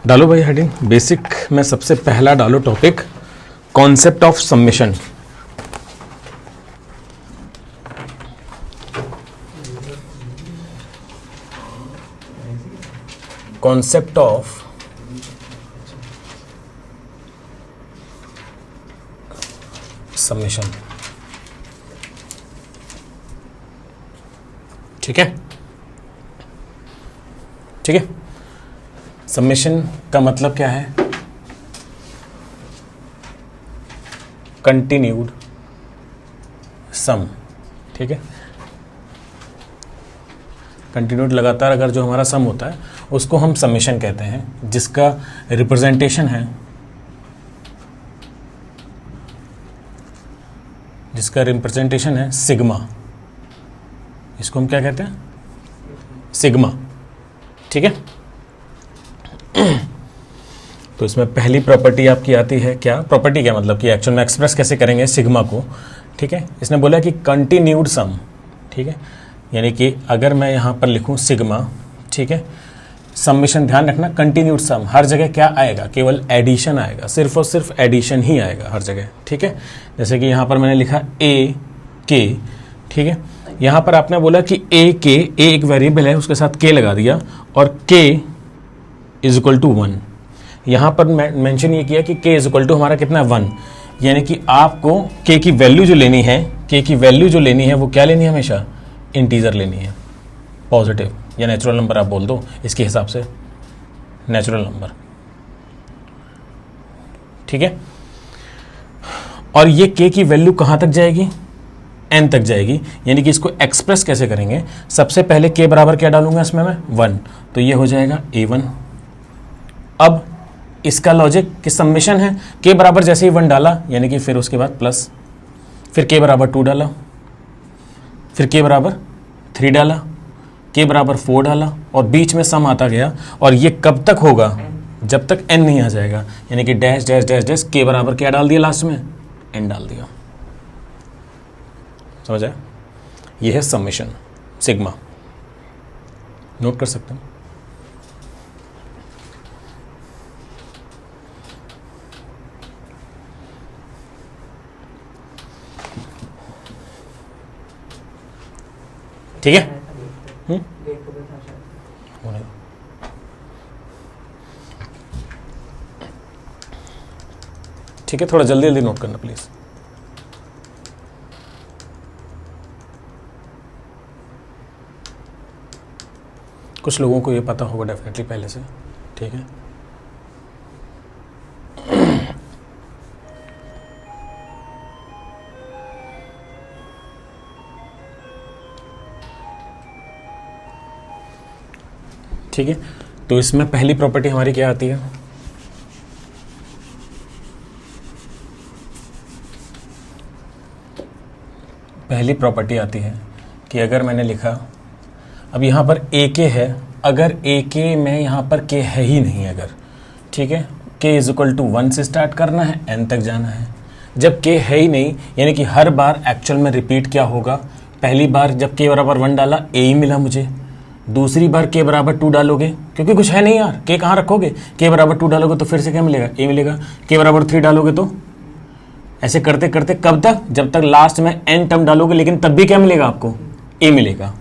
डालो भाई heading. Basic में सबसे पहला डालो topic concept of submission. Concept of submission. ठीक है, ठीक है। सबमिशन का मतलब क्या है? कंटिन्यूड सम। ठीक है, कंटिन्यूड लगातार अगर जो हमारा सम होता है उसको हम सबमिशन कहते हैं, जिसका रिप्रेजेंटेशन है, जिसका रिप्रेजेंटेशन है सिग्मा। इसको हम क्या कहते हैं? सिग्मा। ठीक है, तो इसमें पहली प्रॉपर्टी आपकी आती है क्या? प्रॉपर्टी क्या मतलब कि एक्चुअल में एक्सप्रेस कैसे करेंगे सिग्मा को। ठीक है, इसने बोला कि कंटिन्यूड सम। ठीक है, यानी कि अगर मैं यहाँ पर लिखूँ सिग्मा, ठीक है, सबमिशन, ध्यान रखना कंटिन्यूड सम हर जगह क्या आएगा? केवल एडिशन आएगा, सिर्फ और सिर्फ एडिशन ही आएगा हर जगह। ठीक है, जैसे कि यहाँ पर मैंने लिखा ए के। ठीक है, यहाँ पर आपने बोला कि ए के, ए एक वेरिएबल है, उसके साथ के लगा दिया और के इज इक्वल टू 1। यहाँ पर मेंशन ये किया कि के इज इक्वल टू हमारा कितना है? 1। यानी कि आपको के की वैल्यू जो लेनी है, के की वैल्यू जो लेनी है वो क्या लेनी है? हमेशा इंटीजर लेनी है, पॉजिटिव या नेचुरल नंबर आप बोल दो इसके हिसाब से, नेचुरल नंबर। ठीक है, और ये के की वैल्यू कहाँ तक जाएगी? n तक जाएगी। यानी कि इसको एक्सप्रेस कैसे करेंगे? सबसे पहले के बराबर क्या डालूंगा इसमें मैं? 1। तो ये हो जाएगा a1। अब इसका लॉजिक कि सबमिशन है, के बराबर जैसे ही 1 डाला यानी कि फिर उसके बाद प्लस, फिर के बराबर 2 डाला, फिर के बराबर 3 डाला, के बराबर 4 डाला और बीच में सम आता गया। और ये कब तक होगा? जब तक n नहीं आ जाएगा। यानी कि डैश डैश डैश डैश के बराबर क्या डाल दिया लास्ट में? n डाल दिया। समझ आया? ये है सबमिशन सिग्मा। नोट कर सकते हैं। ठीक है, ठीक है, थोड़ा जल्दी जल्दी नोट करना प्लीज। कुछ लोगों को ये पता होगा डेफिनेटली पहले से। ठीक है, ठीक है, तो इसमें पहली प्रॉपर्टी हमारी क्या आती है? पहली प्रॉपर्टी आती है कि अगर मैंने लिखा, अब यहाँ पर ए के है, अगर ए के में यहाँ पर के है ही नहीं अगर, ठीक है, के इज इक्वल टू 1 से स्टार्ट करना है, n तक जाना है। जब के है ही नहीं यानी कि हर बार एक्चुअल में रिपीट क्या होगा? पहली बार जब के बराबर 1 डाला ए ही मिला मुझे, दूसरी बार के बराबर 2 डालोगे क्योंकि कुछ है नहीं यार, के कहाँ रखोगे? के बराबर 2 डालोगे तो फिर से क्या मिलेगा? ए मिलेगा। के बराबर 3 डालोगे तो ऐसे करते करते कब तक? जब तक लास्ट में n टर्म डालोगे, लेकिन तब भी क्या मिलेगा आपको? ए मिलेगा।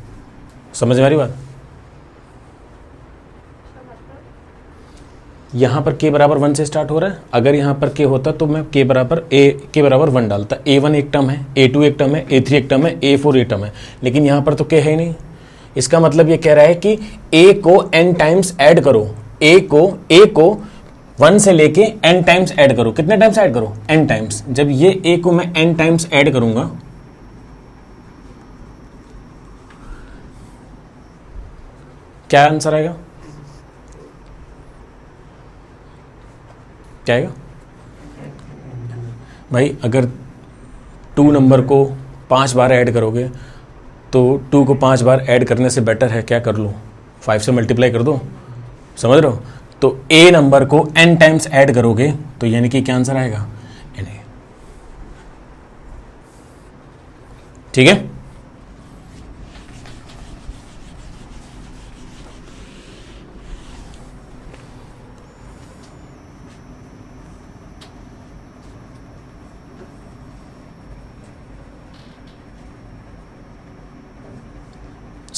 समझ में आ रही बात? यहाँ पर के बराबर 1 से स्टार्ट हो रहा है, अगर यहाँ पर के होता तो मैं के बराबर 1 डालता। a1 एक टर्म है, a2 एक टर्म है, a3 एक टर्म है, a4 एक टर्म है, लेकिन यहाँ पर तो के है ही नहीं। इसका मतलब ये कह रहा है कि a को n टाइम्स ऐड करो, a को 1 से लेके n टाइम्स ऐड करो। कितने टाइम्स ऐड करो? n times. जब ये a को मैं n टाइम्स ऐड करूंगा, क्या आंसर आएगा? क्या आएगा भाई? अगर 2 नंबर को 5 बार ऐड करोगे तो 2 को 5 बार ऐड करने से बेटर है क्या कर लो? 5 से मल्टीप्लाई कर दो। समझ रहे हो? तो a नंबर को n टाइम्स ऐड करोगे तो यानी कि क्या आंसर आएगा? n। ठीक है,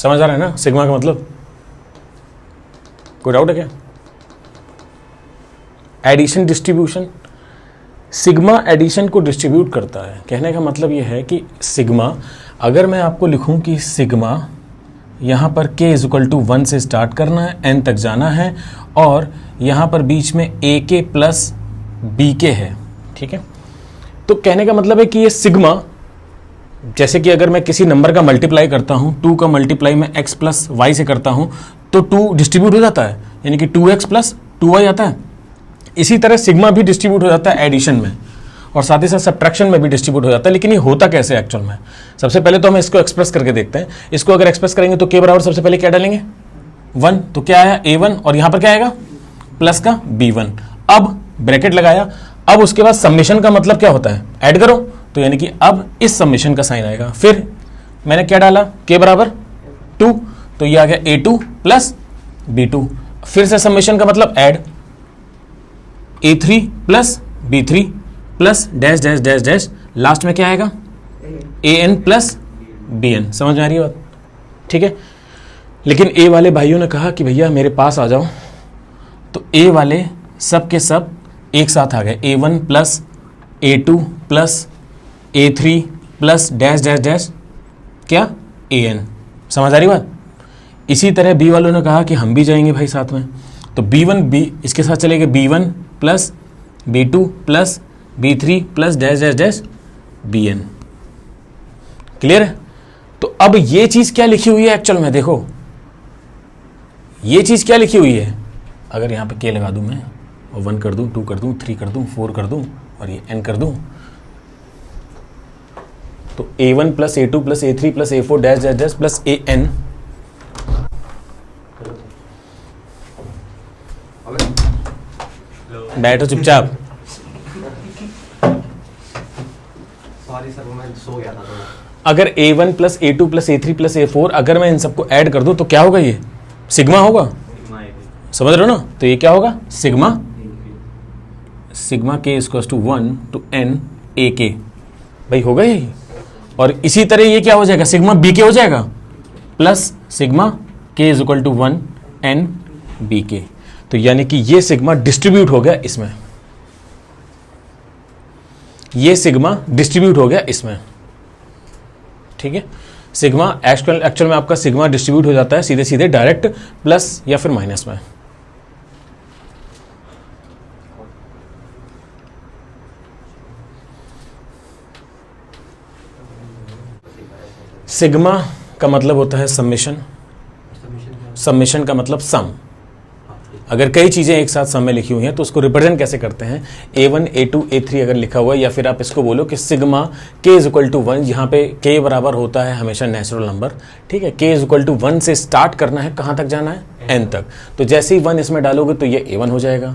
समझ आ रहा है ना सिग्मा का मतलब? कोई डाउट है क्या? एडिशन डिस्ट्रीब्यूशन, सिग्मा एडिशन को डिस्ट्रीब्यूट करता है। कहने का मतलब ये है कि सिग्मा, अगर मैं आपको लिखूं कि सिग्मा यहाँ पर k इज इक्वल टू 1 से स्टार्ट करना है, n तक जाना है, और यहाँ पर बीच में ak प्लस bk है, ठीक है। तो कहने का मतलब है कि ये सिग्मा, जैसे कि अगर मैं किसी नंबर का मल्टीप्लाई करता हूँ, 2 का मल्टीप्लाई मैं x प्लस वाई से करता हूँ तो 2 डिस्ट्रीब्यूट हो जाता है, यानी कि 2x प्लस 2y आता है। इसी तरह सिग्मा भी डिस्ट्रीब्यूट हो जाता है एडिशन में, और साथ ही साथ सब्ट्रैक्शन में भी डिस्ट्रीब्यूट हो जाता है। लेकिन ये होता कैसे एक्चुअल में? सबसे पहले तो हम इसको एक्सप्रेस करके देखते हैं। इसको अगर एक्सप्रेस करेंगे तो k बराबर सबसे पहले क्या डालेंगे? 1, तो क्या आया? a1, और यहाँ पर क्या आएगा? प्लस का b1। अब ब्रैकेट लगाया, अब उसके बाद समेशन का मतलब क्या होता है? ऐड करो, तो यानी कि अब इस समेशन का साइन आएगा। फिर मैंने क्या डाला? k बराबर 2, तो ये आ गया a2 प्लस b2। फिर से समेशन का मतलब add, a3 plus b3 plus dash dash dash dash, last में क्या आएगा? an plus bn। समझ में आ रही है बात? ठीक है। लेकिन a वाले भाइयों ने कहा कि भैया मेरे पास आ जाओ, तो a वाले सब के सब एक साथ आ गए, a1 plus a2 plus a3 plus dash dash dash क्या? an। समझ आ रही बात? इसी तरह b वालों ने कहा कि हम भी जाएंगे भाई साथ में, तो b1 इसके साथ चलेंगे, b1 plus b2 plus b3 plus dash dash dash bn। Clear है? तो अब ये चीज क्या लिखी हुई है एक्चुअल में? देखो ये चीज क्या लिखी हुई है। अगर यहां पे k लगा दूं मैं, और 1 कर दूं, 2 कर दूं, 3 कर दूं, 4 कर दूं, और ये n कर दूं, तो a1 plus a2 plus a3 plus a4 dash dash dash plus an। बैठो चुपचाप। अगर a1 plus a2 plus a3 plus a4, अगर मैं इन सबको ऐड कर दूं तो क्या होगा? ये सिग्मा होगा। समझ रहे हो ना? तो ये क्या होगा? Sigma k equals to 1 to n ak। भाई होगा यही। और इसी तरह ये क्या हो जाएगा? सिग्मा bk हो जाएगा, plus sigma k is equal to 1 n bk। तो यानी कि ये सिग्मा डिस्ट्रीब्यूट हो गया इसमें, ये सिग्मा डिस्ट्रीब्यूट हो गया इसमें, ठीक है। सिग्मा एक्चुअल में आपका सिग्मा डिस्ट्रीब्यूट हो जाता है सीधे सीधे डायरेक्ट प्लस या फिर माइनस में। सिग्मा का मतलब होता है समेशन, समेशन का मतलब सम। अगर कई चीज़ें एक साथ सम में लिखी हुई हैं तो उसको रिप्रेजेंट कैसे करते हैं? a1 a2 a3 अगर लिखा हुआ है, या फिर आप इसको बोलो कि sigma k is equal to 1, यहाँ पे k बराबर होता है हमेशा नेचुरल नंबर, ठीक है। k इज इक्वल टू 1 से स्टार्ट करना है, कहाँ तक जाना है? n तक। तो जैसे ही 1 इसमें डालोगे तो ये a1 हो जाएगा,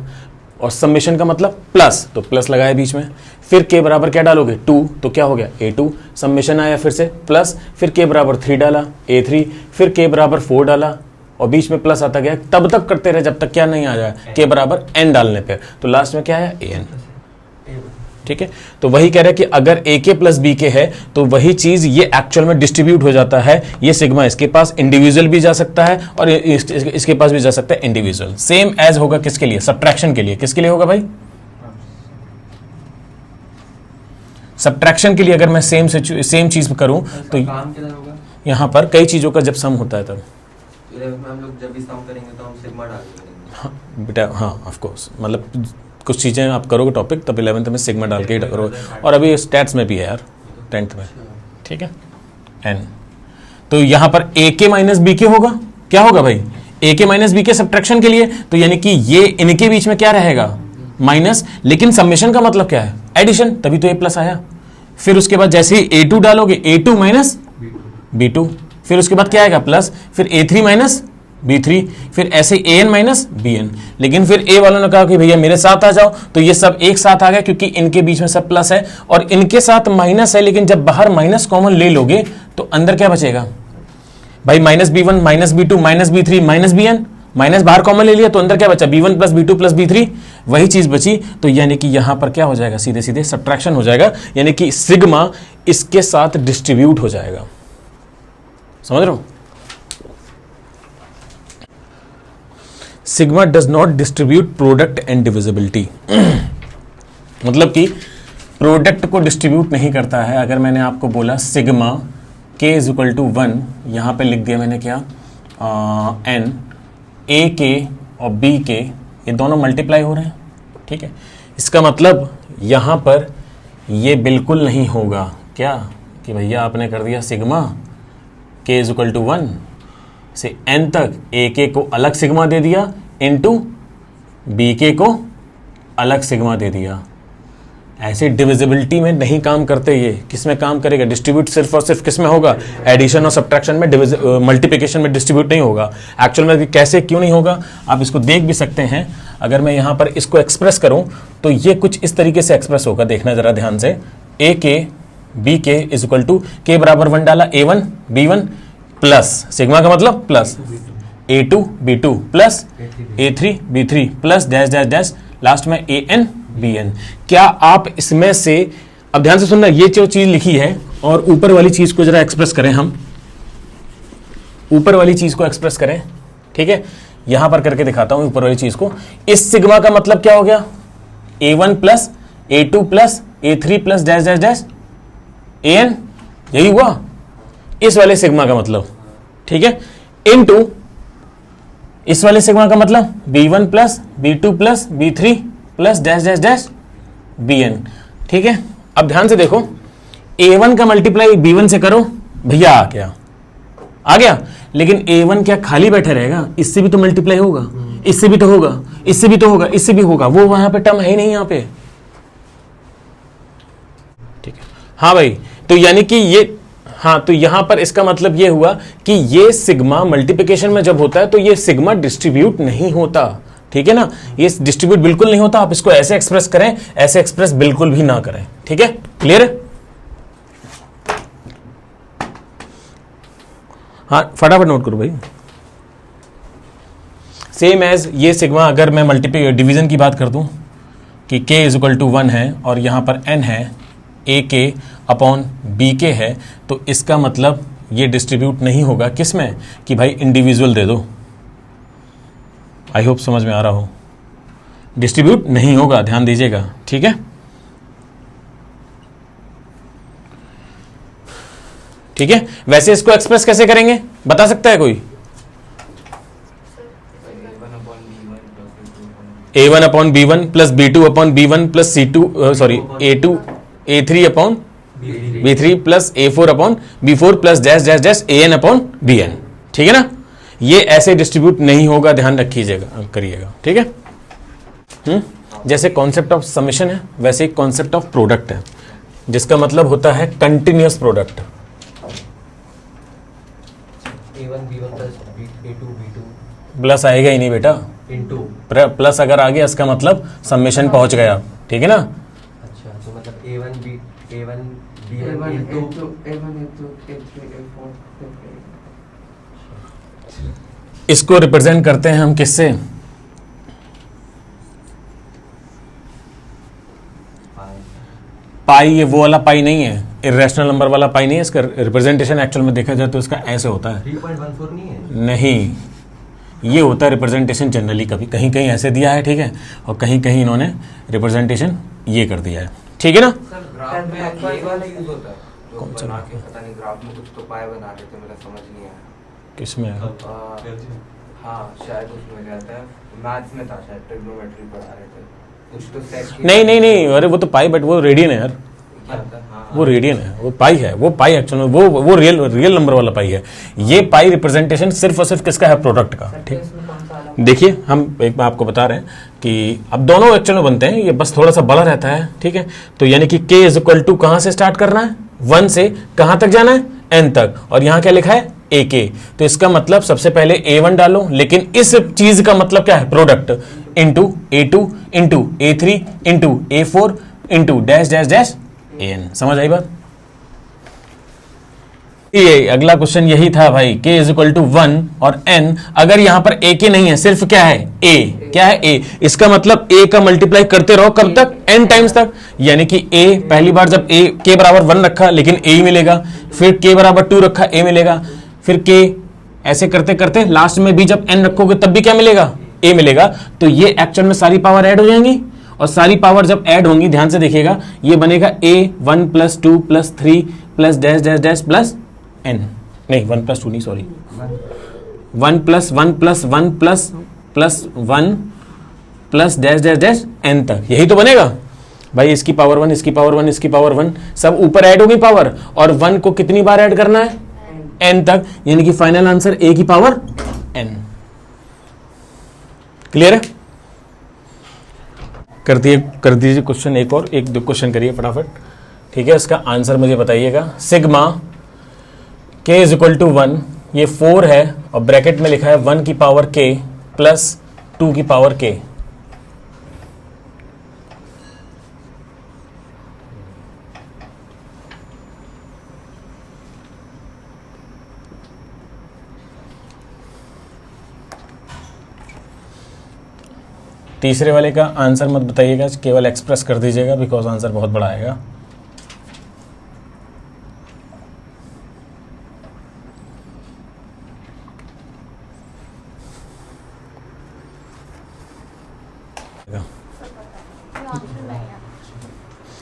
और समेशन का मतलब प्लस, तो प्लस लगाया बीच में। फिर k बराबर क्या डालोगे? 2, तो क्या हो गया? a2। समेशन आया फिर से प्लस, फिर k बराबर 3 डाला a3, फिर k बराबर 4 डाला, और बीच में प्लस आता गया, तब तक करते रहे जब तक क्या नहीं आ जाए? k बराबर n डालने पे, तो लास्ट में क्या है? an। ठीक है। तो वही कह रहा है कि अगर ak प्लस bk है तो वही चीज ये एक्चुअल में डिस्ट्रीब्यूट हो जाता है। ये सिग्मा इसके पास इंडिविजुअल भी जा सकता है और इसके पास भी जा सकता है इंडिविजुअल। सेम एज होगा किसके लिए? सब्ट्रैक्शन के लिए। किसके लिए होगा भाई? सब्ट्रैक्शन के लिए। अगर मैं सेम चीज करूं तो यहां पर कई चीजों का जब सम होता है तब हम लोग जब भी सम करेंगे तो हम सिग्मा डालेंगे। हाँ बेटा, हाँ ऑफ कोर्स, मतलब कुछ चीज़ें आप करोगे टॉपिक तब 11th में सिग्मा डाल के ही करोगे, और अभी स्टैट्स में भी है यार 10th में, ठीक है। n तो यहाँ पर ak माइनस बी के होगा। क्या होगा भाई? ak माइनस बी के सब्ट्रैक्शन के लिए, तो यानी कि ये इनके बीच में क्या रहेगा? माइनस। लेकिन समेशन का मतलब क्या है? एडिशन, तभी तो a प्लस आया। फिर उसके बाद जैसे ही a2 डालोगे, a2 माइनस b2, फिर उसके बाद क्या आएगा? प्लस, फिर a3 माइनस b3, फिर ऐसे an माइनस bn। लेकिन फिर a वालों ने कहा कि भैया मेरे साथ आ जाओ, तो ये सब एक साथ आ गया क्योंकि इनके बीच में सब प्लस है और इनके साथ माइनस है। लेकिन जब बाहर माइनस कॉमन ले लोगे तो अंदर क्या बचेगा भाई? Minus b1 minus b2 minus b3 minus bn। Minus बाहर कॉमन ले लिया तो अंदर क्या बचा? b1 plus b2 plus b3, वही चीज बची। तो यानी कि यहां पर क्या हो जाएगा? सीधे सीधे सब्ट्रैक्शन हो जाएगा, यानी कि सिग्मा इसके साथ डिस्ट्रीब्यूट हो जाएगा। समझ रहे हो? Sigma does not distribute product and divisibility. मतलब कि प्रोडक्ट को डिस्ट्रीब्यूट नहीं करता है। अगर मैंने आपको बोला sigma k is equal to 1, यहाँ पे लिख दिया मैंने क्या, n, a के और b के ये दोनों मल्टीप्लाई हो रहे हैं, ठीक है। इसका मतलब यहाँ पर ये बिल्कुल नहीं होगा क्या कि भैया आपने कर दिया sigma k is equal to 1 से n तक a के को अलग सिग्मा दे दिया इनटू b के को अलग सिग्मा दे दिया। ऐसे डिविजिबिलिटी में नहीं काम करते ये। किस में काम करेगा? डिस्ट्रीब्यूट सिर्फ और सिर्फ किस में होगा? एडिशन और सब्ट्रैक्शन में, मल्टीप्लिकेशन में डिस्ट्रीब्यूट नहीं होगा। एक्चुअल में कैसे क्यों नहीं होगा आप इसको देख भी सकते हैं। अगर मैं यहाँ पर इसको एक्सप्रेस करूँ तो ये कुछ इस तरीके से एक्सप्रेस होगा, देखना जरा ध्यान से। ए के बी के इज इक्वल टू के बराबर 1 डाला A1 B1 प्लस सिग्मा का मतलब plus A2 B2 plus A3 B3 plus dash dash dash last में AN BN। क्या आप इसमें से, अब ध्यान से सुनना, ये जो चीज लिखी है और ऊपर वाली चीज को जरा एक्सप्रेस करें, हम ऊपर वाली चीज को एक्सप्रेस करें, ठीक है। यहां पर करके दिखाता हूं ऊपर वाली चीज को। इस सिग्मा का मतलब क्या हो गया? A1 plus A2 plus A3 plus dash dash dash AN, यही हुआ इस वाले सिग्मा का मतलब, ठीक है। इनटू इस वाले सिग्मा का मतलब B1 plus B2 plus B3 plus dash dash dash BN, ठीक है। अब ध्यान से देखो, A1 का मल्टीप्लाई B1 से करो, भैया आ गया। लेकिन A1 क्या खाली बैठे रहेगा? इससे भी तो मल्टीप्लाई होगा, इससे भी तो होगा, इससे भी तो होगा, इससे भी होगा। वो वहां पे टर्म है ही नहीं यहाँ पे, ठीक है। हाँ भाई, तो यानी कि ये, हाँ, तो यहां पर इसका मतलब ये हुआ कि ये सिग्मा मल्टीप्लिकेशन में जब होता है तो ये सिग्मा डिस्ट्रीब्यूट नहीं होता, ठीक है ना। ये डिस्ट्रीब्यूट बिल्कुल नहीं होता। आप इसको ऐसे एक्सप्रेस करें, ऐसे एक्सप्रेस बिल्कुल भी ना करें, ठीक है। क्लियर है? हाँ, फटाफट नोट करो भाई। सेम एज ये सिग्मा, अगर मैं मल्टीप्ली डिवीजन की बात कर दूं कि k इज इक्वल टू 1 है और यहां पर n है, a के अपॉन b के है, तो इसका मतलब ये डिस्ट्रीब्यूट नहीं होगा किस में कि भाई इंडिविजुअल दे दो। आई होप समझ में आ रहा हो। डिस्ट्रीब्यूट नहीं होगा, ध्यान दीजिएगा, ठीक है। ठीक है, वैसे इसको एक्सप्रेस कैसे करेंगे बता सकता है कोई? A1 upon B1 plus B2 upon B1 plus C2 sorry A2 A3 upon B3 plus A4 upon B4 plus dash dash dash AN upon BN, ठीक है ना। ये ऐसे डिस्ट्रीब्यूट नहीं होगा, ध्यान रखिएगा, करिएगा, ठीक है। जैसे कॉन्सेप्ट ऑफ समेशन है वैसे एक कॉन्सेप्ट ऑफ प्रोडक्ट है, जिसका मतलब होता है continuous product. A1 B1 plus A2 B2 plus आएगा ही नहीं बेटा, इनटू प्लस अगर आ गया इसका मतलब समेशन पहुंच गया, ठीक है ना। अच्छा, तो मतलब A1 B1 इनटू इसको रिप्रेजेंट करते हैं हम किससे? पाई। ये वो वाला पाई नहीं है, इरेशनल नंबर वाला पाई नहीं है। इसका रिप्रेजेंटेशन एक्चुअल में देखा जाए तो इसका ऐसे होता है। 3.14 नहीं है? नहीं, ये होता है रिप्रेजेंटेशन जनरली, कभी कहीं कहीं ऐसे दिया है, ठीक है, और कहीं कहीं इन्होंने रिप्रेजेंटेशन ये कर दिया है, ठीक है ना। सर ग्राफ में ये वाला यूज होता है जो बना के, पता नहीं ग्राफ में कुछ तो पाए बना रहे थे, मेरा समझ नहीं आया किसमें? हाँ शायद उसमें रहता है, मैथ्स में था शायद, ट्रिग्नोमेट्री पढ़ा रहे थे कुछ तो सेक। नहीं नहीं नहीं, अरे वो तो पाई, बट वो रेडियन है यार, हाँ, वो रेडियन है, वो पाई है, वो पाई एक्चुअल में वो रियल नंबर वाला पाई है। ये पाई रिप्रेजेंटेशन सिर्फ और सिर्फ किसका है? प्रोडक्ट का, ठीक। देखिए, हम एक बार आपको बता रहे हैं कि अब दोनों एक्चुअल में बनते हैं, ये बस थोड़ा सा बड़ा रहता है, ठीक है। तो यानी कि k इज इक्वल टू कहां से स्टार्ट करना है? 1 से कहां तक जाना है? n तक, और यहां क्या लिखा है? ak। तो इसका मतलब सबसे पहले A1 डालो, लेकिन इस चीज का मतलब क्या है? Product, into A2 into A3 into A4 into dash dash dash AN। समझ आई बात? ये अगला क्वेश्चन यही था भाई, k इज इक्वल टू 1 और n, अगर यहां पर a के नहीं है, सिर्फ क्या है? a। क्या है? a। इसका मतलब a का मल्टीप्लाई करते रहो, कब तक? n टाइम्स तक। यानी कि a पहली बार जब a k बराबर 1 रखा लेकिन a ही मिलेगा, फिर k बराबर 2 रखा a मिलेगा, फिर k ऐसे करते करते लास्ट में भी जब n रखोगे तब भी क्या मिलेगा? a मिलेगा, तो ये एक्चुअल में सारी पावर ऐड हो जाएंगी, और सारी पावर जब ऐड होंगी, ध्यान से देखिएगा, ये बनेगा a 1 + 2 + 3 + dash dash dash plus n, नहीं 1 + 2 नहीं, sorry 1 + 1 + 1 + 1 plus dash dash dash n तक, यही तो बनेगा भाई। इसकी पावर 1, इसकी पावर 1, इसकी पावर 1, सब ऊपर ऐड होगी पावर, और 1 को कितनी बार ऐड करना है, n तक, यानी कि फाइनल आंसर a की पावर n। क्लियर है? कर दीजिए क्वेश्चन, एक और एक दो क्वेश्चन करिए फटाफट, ठीक है। इसका आंसर मुझे बताइएगा। सिग्मा k = 1, ये 4 है, और ब्रैकेट में लिखा है 1 की पावर k + 2 की पावर k। तीसरे वाले का आंसर मत बताइएगा, केवल एक्सप्रेस कर दीजिएगा, बिकॉज आंसर बहुत बड़ा आएगा।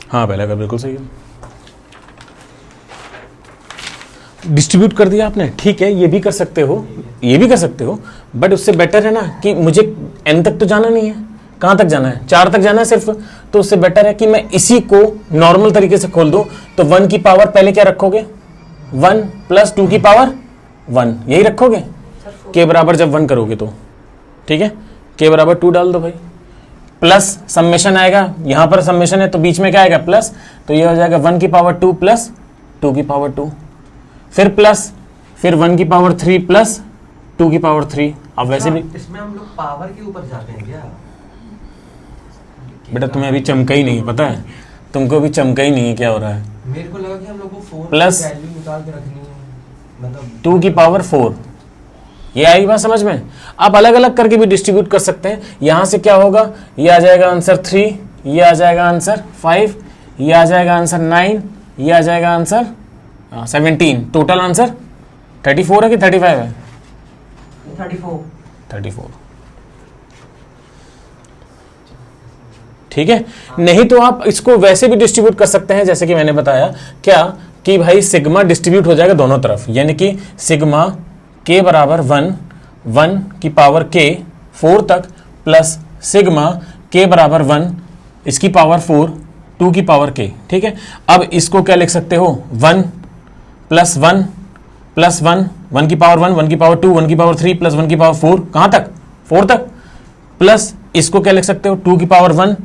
हाँ पहले का बिल्कुल सही है। डिस्ट्रीब्यूट कर दिया आपने, ठीक है, ये भी कर सकते हो, ये भी कर सकते हो, बट उससे बेटर है ना कि मुझे n तक तो जाना नहीं है, कहाँ तक जाना है, 4 तक जाना है सिर्फ, तो उससे बेटर है कि मैं इसी को नॉर्मल तरीके से खोल दूं। तो 1 की पावर पहले क्या रखोगे, 1 + 2 की पावर 1, यही रखोगे k बराबर जब 1 करोगे तो, ठीक है। k बराबर 2 डाल दो भाई, प्लस सम्मेशन आएगा, यहां पर सम्मेशन है तो बीच में क्या आएगा, प्लस, तो ये हो जाएगा 1 की पावर 2 + 2 की पावर 2, फिर प्लस, फिर 1 की पावर 3 + 2 की पावर 3। अब वैसे भी इसमें हम लोग पावर के ऊपर जाते हैं क्या? बेटा तुम्हें अभी चमका ही नहीं, पता है तुमको अभी चमका ही नहीं है क्या हो रहा है। मेरे को लगा कि हम लोग को 4 प्लस की वैल्यू निकाल के रखनी है, मतलब 2 की पावर 4, ये आई बात समझ में। आप अलग अलग करके भी डिस्ट्रीब्यूट कर सकते हैं। यहां से क्या होगा, ये आ जाएगा आंसर 3, ये आ जाएगा आंसर 5, ये आ जाएगा आंसर 9, ये आ जाएगा आंसर 17। टोटल आंसर 34 है कि 35 है? 34। ठीक है, नहीं तो आप इसको वैसे भी डिस्ट्रीब्यूट कर सकते हैं, जैसे कि मैंने बताया क्या कि भाई सिग्मा डिस्ट्रीब्यूट हो जाएगा दोनों तरफ, यानी कि सिग्मा k बराबर 1 की पावर k 4 तक, प्लस सिग्मा k बराबर 1 इसकी पावर 4 2 की पावर k। ठीक है, अब इसको क्या लिख सकते हो, 1 + 1 + 1 की पावर 1 की पावर 2 1 की पावर 3 + 1 की पावर 4, कहाँ तक, 4 तक, प्लस इसको क्या लिख सकते हो, 2 की पावर 1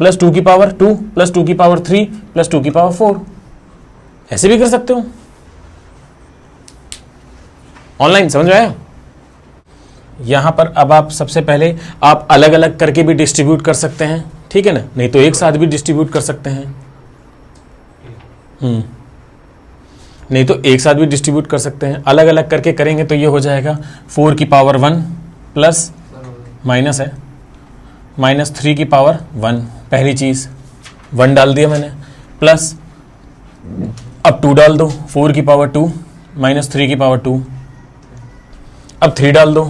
+ 2 की पावर 2 + 2 की पावर 3 + 2 की पावर 4। ऐसे भी कर सकते हो, ऑनलाइन, समझ में आया? यहां पर अब आप सबसे पहले आप अलग अलग करके भी डिस्ट्रीब्यूट कर सकते हैं, ठीक है ना, नहीं तो एक साथ भी डिस्ट्रीब्यूट कर सकते हैं। नहीं तो एक साथ भी डिस्ट्रीब्यूट कर सकते हैं, अलग अलग करके करेंगे तो ये हो जाएगा 4 की पावर 1 प्लस माइनस है -3 की पावर 1, पहली चीज 1 डाल दिया मैंने, प्लस अब 2 डाल दो, 4 की पावर 2 -3 की पावर 2, अब 3 डाल दो,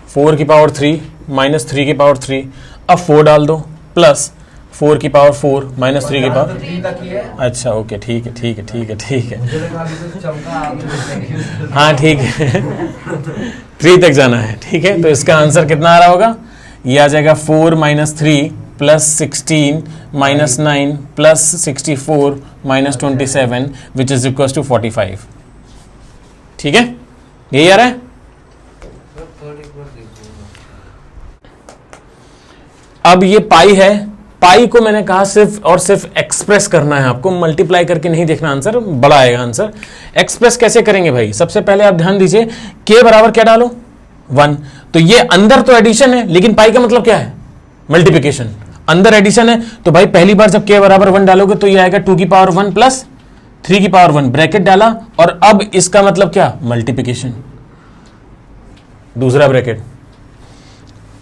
4 की पावर 3 -3 की पावर 3, अब 4 डाल दो, प्लस 4 की पावर 4 -3 की पावर, 3 तक ही है। अच्छा ओके, ठीक है ठीक है ठीक है ठीक है, मुझे लगा अभी तो चमका आपने। हाँ ठीक है 3 तक जाना है, ठीक है। तो इसका आंसर कितना आ रहा होगा, ये आ जाएगा 4 - 3 + 16 - 9 + 64 - 27 विच इज इक्वल टू 45। ठीक है, यही आ रहा है। अब ये पाई है, पाई को मैंने कहा सिर्फ और सिर्फ एक्सप्रेस करना है आपको, मल्टीप्लाई करके नहीं देखना, आंसर बड़ा आएगा। आंसर एक्सप्रेस कैसे करेंगे भाई, सबसे पहले आप ध्यान दीजिए, k बराबर क्या डालो, 1, तो ये अंदर तो एडिशन है, लेकिन पाई का मतलब क्या है, मल्टीप्लिकेशन, अंदर एडिशन है, तो भाई पहली बार जब k बराबर 1 डालोगे तो ये आएगा 2 की पावर 1 प्लस 3 की पावर 1, ब्रैकेट डाला, और अब इसका मतलब क्या, मल्टीप्लिकेशन, दूसरा ब्रैकेट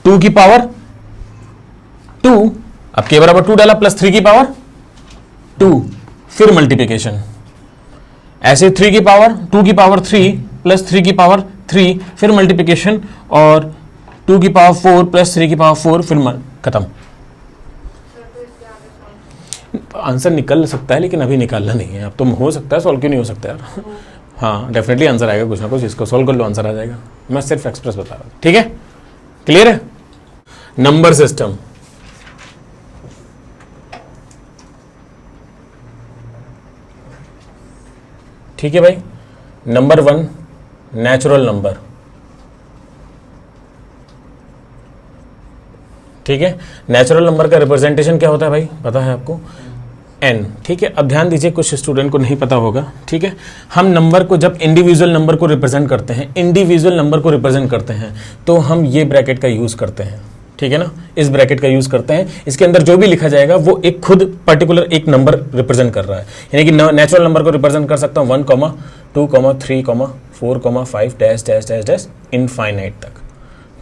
2 की पावर 2, अब k बराबर 2 डाला, प्लस 3 की पावर 2, फिर मल्टीप्लिकेशन, ऐसे 3 की पावर 2 की पावर 3 प्लस 3 की पावर 3, फिर मल्टीप्लिकेशन, और 2 की पावर 4 प्लस 3 की पावर 4, फिर खत्म। आंसर निकल सकता है लेकिन अभी निकालना नहीं है। अब तो हो सकता है सॉल्व, क्यों नहीं हो सकता यार। हाँ डेफिनेटली आंसर आएगा कुछ ना कुछ, इसको सॉल्व कर लो आंसर आ जाएगा। मैं सिर्फ एक्सप्रेस बता रहा हूँ, ठीक है, क्लियर है। नंबर सिस्टम, ठीक है भाई। नंबर 1 नेचुरल नंबर, ठीक है। नेचुरल नंबर का रिप्रेजेंटेशन क्या होता है भाई, पता है आपको, n, ठीक है। अब ध्यान दीजिए, कुछ स्टूडेंट को नहीं पता होगा, ठीक है। हम नंबर को जब इंडिविजुअल नंबर को रिप्रेजेंट करते हैं, इंडिविजुअल नंबर को रिप्रेजेंट करते हैं, तो हम ये ब्रैकेट का यूज करते हैं, ठीक है ना, इस ब्रैकेट का यूज करते हैं। इसके अंदर जो भी लिखा जाएगा वो एक खुद पर्टिकुलर एक नंबर रिप्रेजेंट कर रहा है। यानी कि नेचुरल नंबर को रिप्रेजेंट कर सकता हूँ 1, 2, 3, 4, 5 dash dash dash dash infinite तक,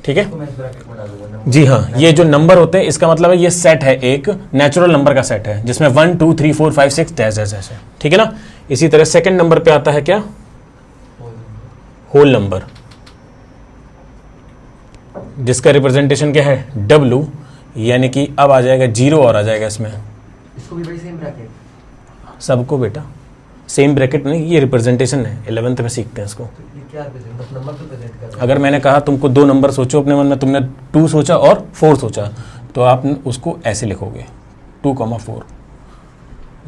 ठीक है। तो मैं इस ब्रैकेट में डालूंगा नंबर। जी हाँ, ये जो नंबर होते हैं इसका मतलब है ये सेट है, एक नेचुरल नंबर का सेट है जिसमें 1, 2, 3, 4, 5, 6 डैश डैश डैश है, ठीक है ना। इसी तरह सेकंड नंबर पे आता है क्या, होल नंबर, जिसका रिप्रेजेंटेशन क्या है W, यानी कि अब आ जाएगा 0 और आ जाएगा इसमें। इसको भी भाई सेम ब्रैकेट, सबको बेटा सेम ब्रैकेट नहीं, ये रिप्रेजेंटेशन है, 11th में सीखते हैं इसको। तो ये क्या रिप्रेजेंट, बस नंबर तो प्रेजेंट कर रहा है। अगर मैंने कहा तुमको 2 नंबर सोचो अपने मन में, तुमने 2 सोचा और 4 सोचा, तो आप उसको ऐसे लिखोगे 2, 4,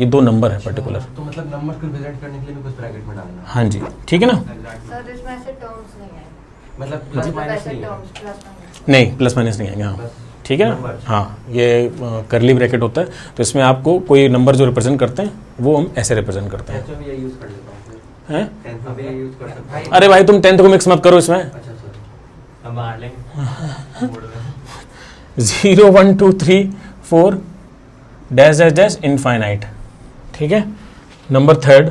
ये 2 नंबर है पर्टिकुलर। तो मतलब नंबर को रिप्रेजेंट करने के लिए भी कुछ ब्रैकेट में डालना, हाँ जी, ठीक है ना। सर इसमें ऐसे टर्म्स नहीं है, मतलब प्लस मतलब माइनस ऐसे नहीं है। Terms plus minus. नहीं प्लस माइनस नहीं आएंगे, हाँ बस ठीक है ना। नंबर। हाँ, ये करली ब्रैकेट होता है, तो इसमें आपको कोई नंबर जो रिप्रेजेंट करते हैं वो हम ऐसे रिप्रेजेंट करते हैं, टेंथ में ये यूज कर लेता हूँ फिर। हैं। 10th में ये यूज कर सकता हूँ। अरे भाई तुम 10th को मिक्स मत करो इसमें। अच्छा सॉरी, हम आ लेंगे मोड़ में। 0, 1, 2, 3, 4 डैश डैश डैश इनफाइनाइट, ठीक है। नंबर 3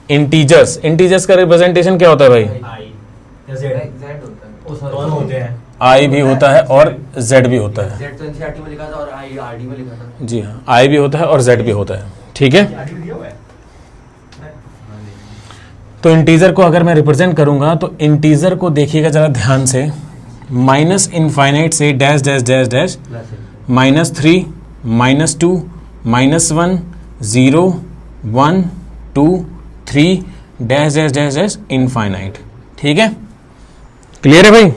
इंटीजर्स, इंटीजर्स का रिप्रेजेंटेशन क्या होता है भाई, आई जेड होता है। ओ सॉरी, दोनों होते हैं। I भी होता है और Z भी होता है। जेड तो एनसीईआरटी में लिखा था और आई आरडी में लिखा था। जी हाँ, I भी होता है और Z भी होता है, ठीक है। तो इंटीजर को अगर मैं रिप्रेजेंट करूंगा तो इंटीजर को देखिएगा जरा ध्यान से, माइनस इनफाइनाइट से dash dash dash dash -3, -2, -1, 0, 1, 2, 3 dash dash dash dash infinite, ठीक है। क्लियर है भाई।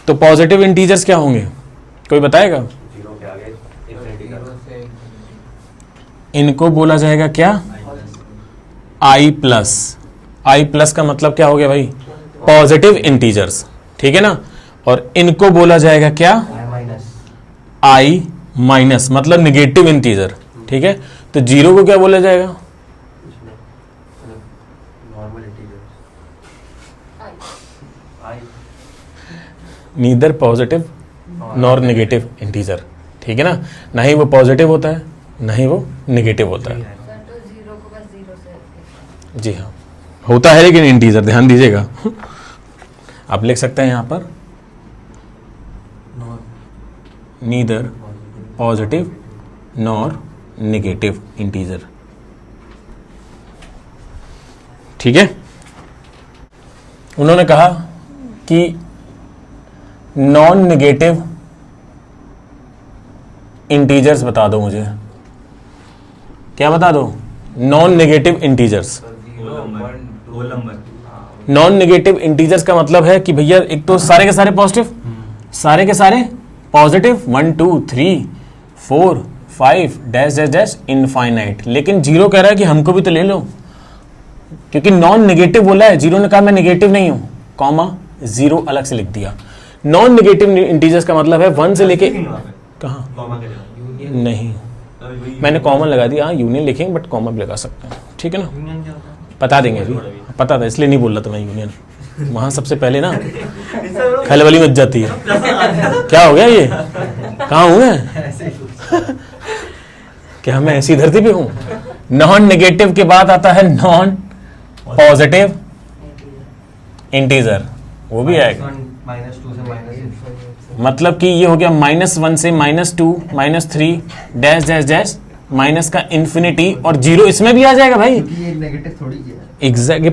तो पॉजिटिव इंटीजर्स क्या होंगे, कोई बताएगा। जीरो के आगे इनफिनिटी का। जीरो से इनको बोला जाएगा क्या, I प्लस। I प्लस का मतलब क्या हो गया भाई, पॉजिटिव इंटीजर्स, ठीक है ना। और इनको बोला जाएगा क्या, आई माइनस। I माइनस, मतलब निगेटिव इंटीजर, ठीक है। तो 0 को क्या बोला जाएगा, कुछ नहीं, मतलब normal integer. I neither positive nor negative integer, ठीक है ना। ना ही वो पॉजिटिव होता है ना ही वो नेगेटिव होता है। सर तो जीरो को बस जीरो से लिखना है। जी हाँ, होता है लेकिन इंटीजर, ध्यान दीजिएगा। आप लिख सकते हैं यहाँ पर neither positive nor negative integer, ठीक है। उन्होंने कहा कि नॉन नेगेटिव इंटीजर्स बता दो मुझे, क्या बता दो, non negative integers. Whole number. Non negative integers का मतलब है कि भैया एक तो सारे के सारे पॉजिटिव, सारे के सारे positive 1, 2, 3, 4, 5 dash dash dash infinite. लेकिन 0 कह रहा है कि हमको भी तो ले लो, क्योंकि नॉन नेगेटिव बोला है। 0 ने कहा मैं नेगेटिव नहीं हूं, कॉमा 0 अलग से लिख दिया। नॉन नेगेटिव इंटीजर्स का मतलब है 1 से लेके कहाँ, यूनियन नहीं मैंने कॉमन लगा दिया। हाँ यूनियन लिखेंगे बट कॉमन भी लगा सकते हैं, ठीक है ना। यूनियन क्या होता है? बता देंगे अभी, पता था इसलिए नहीं बोल रहा था मैं यूनियन। वहां सबसे पहले ना खलबली मच जाती है, क्या हो गया ये, कहाँ हूँ मैं, क्या मैं ऐसी धरती पे हूँ। नॉन नेगेटिव के बाद आता है नॉन पॉजिटिव इंटीजर, वो भी आएगा। -2 से -3। मतलब कि ये हो गया -1 से -2, -3 डैश डैश डैश माइनस का इन्फिनिटी, और 0 इसमें भी आ जाएगा भाई। क्योंकि ये नेगेटिव थोड़ी है। एग्जैक्टली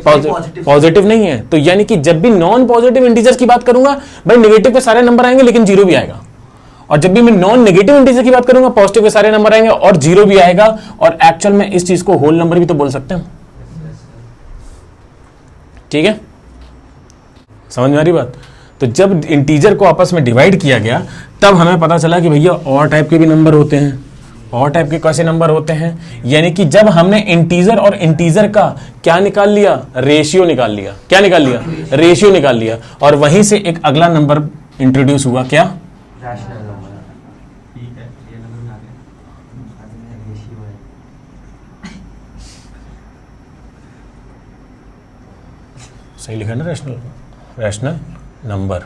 पॉजिटिव नहीं है, तो यानी कि जब भी नॉन पॉजिटिव इंटीजर्स की बात करूंगा भाई नेगेटिव पे सारे नंबर आएंगे लेकिन जीरो भी आएगा, और जब भी मैं नॉन नेगेटिव इंटीजर की बात करूंगा पॉजिटिव पे सारे नंबर आएंगे और जीरो भी आएगा, और एक्चुअल में इस चीज को होल नंबर भी तो बोल सकते हैं। ठीक है, समझ में आ रही बात? तो जब इंटीजर को आपस में डिवाइड किया गया तब हमें पता चला कि भैया और टाइप के भी नंबर होते हैं। और टाइप के कैसे नंबर होते हैं? यानी कि जब हमने इंटीजर और इंटीजर का क्या निकाल लिया, रेशियो निकाल लिया। क्या निकाल लिया? रेशियो निकाल लिया, और वहीं से एक अगला नंबर इंट्रोड्यूस हुआ, क्या? Rational number. ठीक है, ये नंबर में आ गया। रेशियो है। सही लिखा ना? Rational number.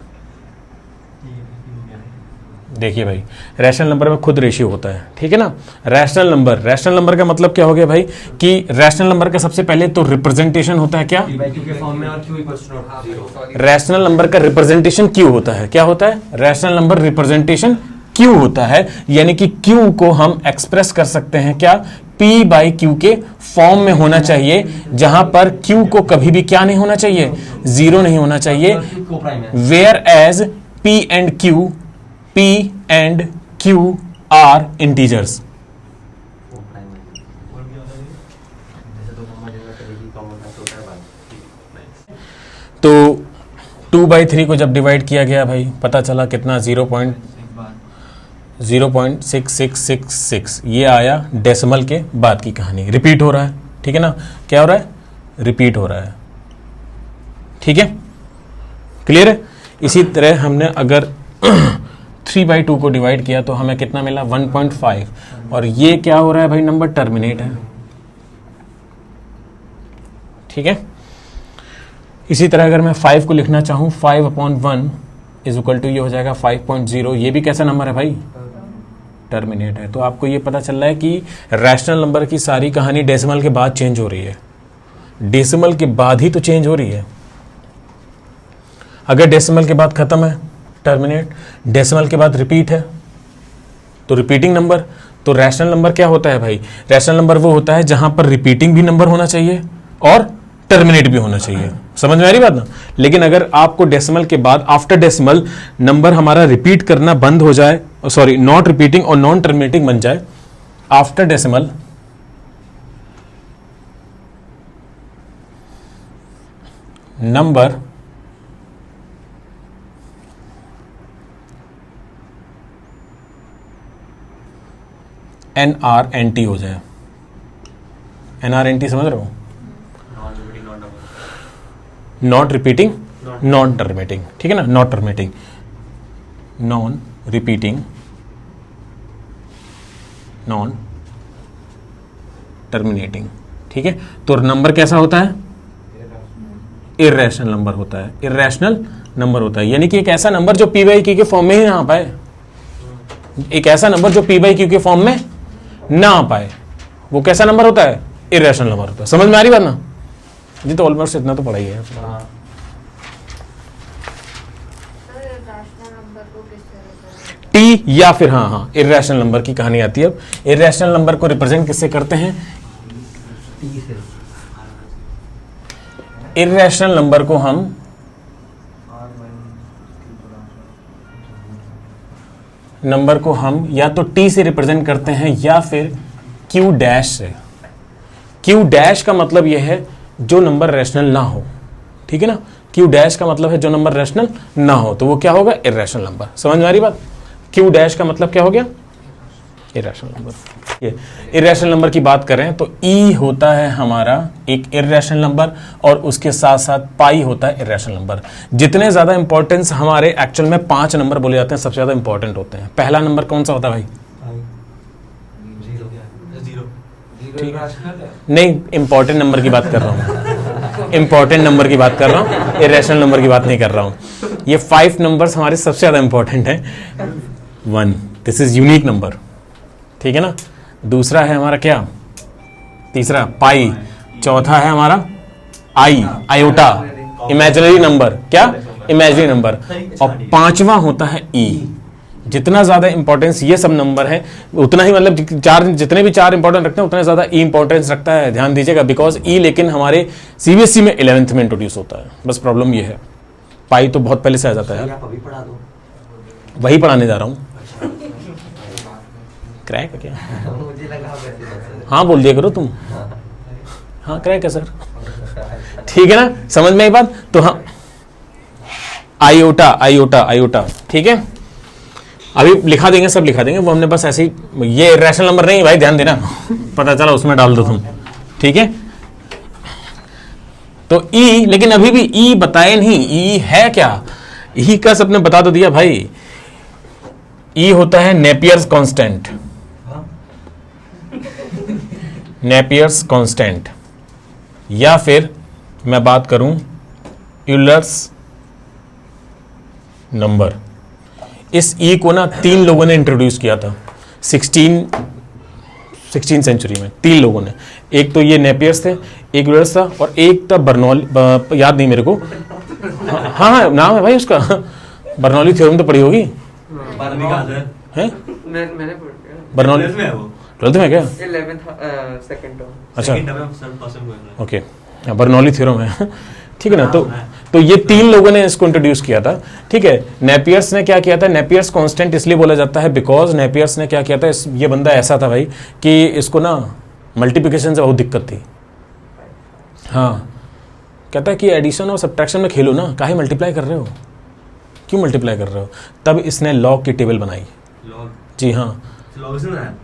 देखिए भाई, रैशनल नंबर में खुद रेशियो होता है, ठीक है ना? रैशनल नंबर का मतलब क्या हो गया भाई कि रैशनल नंबर का सबसे पहले तो रिप्रेजेंटेशन होता है, क्या? के फॉर्म में, और Q equals to not zero. Rational number का रिप्रेजेंटेशन क्यू होता है। क्या होता है? रैशनल नंबर रिप्रेजेंटेशन क्यू होता है, यानी कि क्यू को हम एक्सप्रेस कर सकते हैं क्या? P बाई क्यू के फॉर्म में होना चाहिए, जहां पर क्यू को कभी भी क्या नहीं होना चाहिए? जीरो नहीं होना चाहिए। Where as P and Q are integers. तो 2/3 को जब डिवाइड किया गया भाई पता चला कितना? 0.0666। ये आया डेसिमल के बाद की कहानी, रिपीट हो रहा है, ठीक है ना? क्या हो रहा है? रिपीट हो रहा है, ठीक है? क्लियर है? इसी तरह हमने अगर 3/2 को डिवाइड किया तो हमें कितना मिला? 1.5, और ये क्या हो रहा है भाई? नंबर टर्मिनेट है, ठीक है? इसी तरह अगर मैं 5 को लिखना चाहूं, 5/1 इज इक्वल टू ये हो जाएगा 5.0। ये भी कैसा नंबर है भाई? टर्मिनेट है। तो आपको ये पता चल रहा है कि रैशनल नंबर की सारी कहानी डेसिमल के बाद चेंज हो रही है, डेसिमल के बाद ही तो चेंज हो रही है। अगर डेसिमल के बाद खत्म है टर्मिनेट, डेसिमल के बाद रिपीट है तो रिपीटिंग नंबर। तो रैशनल नंबर क्या होता है भाई? रैशनल नंबर वो होता है जहां पर रिपीटिंग भी नंबर होना चाहिए और टर्मिनेट भी होना चाहिए। समझ में आ रही बात ना? लेकिन अगर आपको डेसिमल के बाद आफ्टर डेसिमल नंबर हमारा रिपीट करना बंद हो जाए, सॉरी नॉट रिपीटिंग और नॉन टर्मिनेटिंग बन जाए, आफ्टर डेसिमल नंबर NRNT हो जाए। NRNT समझ रहे हो? नॉट रिपीटिंग नॉन टर्मिनेटिंग, ठीक है ना? Not terminating, non repeating, non terminating, ठीक है? तो नंबर कैसा होता है? इर्रेशनल नंबर होता है। इर्रेशनल नंबर होता है यानी कि एक ऐसा नंबर जो P बाई क्यू के फॉर्म में ही ना आ पाए, एक ऐसा नंबर जो P बाई क्यू के फॉर्म में ना आ पाए, वो कैसा नंबर होता है? इर्रेशनल नंबर होता है। समझ में आ रही बात ना? जी तो ऑलमोस्ट इतना तो पढ़ा ही है। सर रैशनल नंबर को किस तरह से? टी या फिर हाँ इर्रेशनल नंबर की कहानी आती है। अब इर्रेशनल नंबर को रिप्रेजेंट किससे करते हैं? इर्रेशनल नंबर को हम या तो टी से रिप्रेजेंट करते हैं या फिर क्यू डैश से। क्यू डैश का मतलब यह है जो नंबर रैशनल ना हो, ठीक है ना? क्यू डैश का मतलब है जो नंबर रैशनल ना हो, तो वो क्या होगा? Irrational number. समझ में आ रही बात? क्यू डैश का मतलब क्या हो गया? Irrational number. ये इर्रेशनल नंबर की बात करें तो ई होता है हमारा एक इर्रेशनल नंबर, और उसके साथ साथ पाई होता है इर्रेशनल नंबर। जितने ज्यादा इंपॉर्टेंस हमारे एक्चुअल में 5 नंबर बोले जाते हैं, सबसे ज्यादा इंपॉर्टेंट होते हैं। पहला नंबर कौन सा होता है भाई? जीरो रैशनल है। नहीं, इंपॉर्टेंट नंबर की बात कर रहा हूँ, इंपॉर्टेंट नंबर की बात कर रहा हूँ, इर्रेशनल नंबर की बात नहीं कर रहा हूँ। ये 5 नंबर्स हमारे सबसे ज्यादा इंपॉर्टेंट है। 1 दिस इज यूनिक नंबर, ठीक है ना? दूसरा है हमारा क्या? तीसरा पाई, चौथा है हमारा आई, आयोटा, इमेजिनरी नंबर। क्या? Imaginary number. और 5वां होता है ई। जितना ज्यादा इंपॉर्टेंस ये सब नंबर है उतना ही मतलब चार जितने भी चार इंपॉर्टेंट रखते हैं उतना ज्यादा ई इंपॉर्टेंस रखता है, ध्यान दीजिएगा। बिकॉज ई लेकिन हमारे सीबीएसई में 11th में इंट्रोड्यूस होता है, बस प्रॉब्लम ये है। पाई तो बहुत पहले से आ जाता है यार, आप अभी पढ़ा दो। वही पढ़ाने जा रहा हूँ। क्रैक है क्या? मुझे लगा आप ऐसे बता हाँ बोल दिया करो तुम। हाँ क्रैक है सर, ठीक है ना, समझ में आई बात। तो हाँ आयोटा आयोटा आयोटा, ठीक है, अभी लिखा देंगे, सब लिखा देंगे वो हमने बस ऐसे ही। ये रैशनल नंबर नहीं भाई, ध्यान देना, पता चला उसमें डाल दो तुम, ठीक है। तो ई, लेकिन अभी भी ई बताए नहीं, ई है क्या? ई का सबने बता तो दिया भाई। ई होता है नेपियर्स कांस्टेंट, नेपियर्स कांस्टेंट, या फिर मैं बात करूं यूलर्स नंबर। इस ई को ना 3 लोगों ने इंट्रोड्यूस किया था 16 सेंचुरी में, 3 लोगों ने। एक तो ये नेपियर्स थे, एक यूलर्स था, और एक था बर्नौली, याद नहीं मेरे को। हाँ नाम है भाई उसका, बर्नौली थ्योरम तो पढ़ी होगी हैं? मैंने पढ़ लिया। बर्नौली में है वो। 12th में क्या? 11th second term. अच्छा ओके, बर्नौली थ्योरम है, ठीक है ना। तो ये 3 लोगों ने इसको इंट्रोड्यूस किया था, ठीक है। नेपियर्स ने क्या किया था, नेपियर्स कांस्टेंट इसलिए बोला जाता है बिकॉज नेपियर्स ने क्या किया था, ये बंदा ऐसा था भाई कि इसको ना मल्टीप्लिकेशन से बहुत दिक्कत थी। हाँ, कहता है कि एडिशन और सब्ट्रैक्शन में खेलो ना, काहे मल्टीप्लाई कर रहे हो, क्यों मल्टीप्लाई कर रहे हो। तब इसने लॉग की टेबल बनाई। जी हाँ,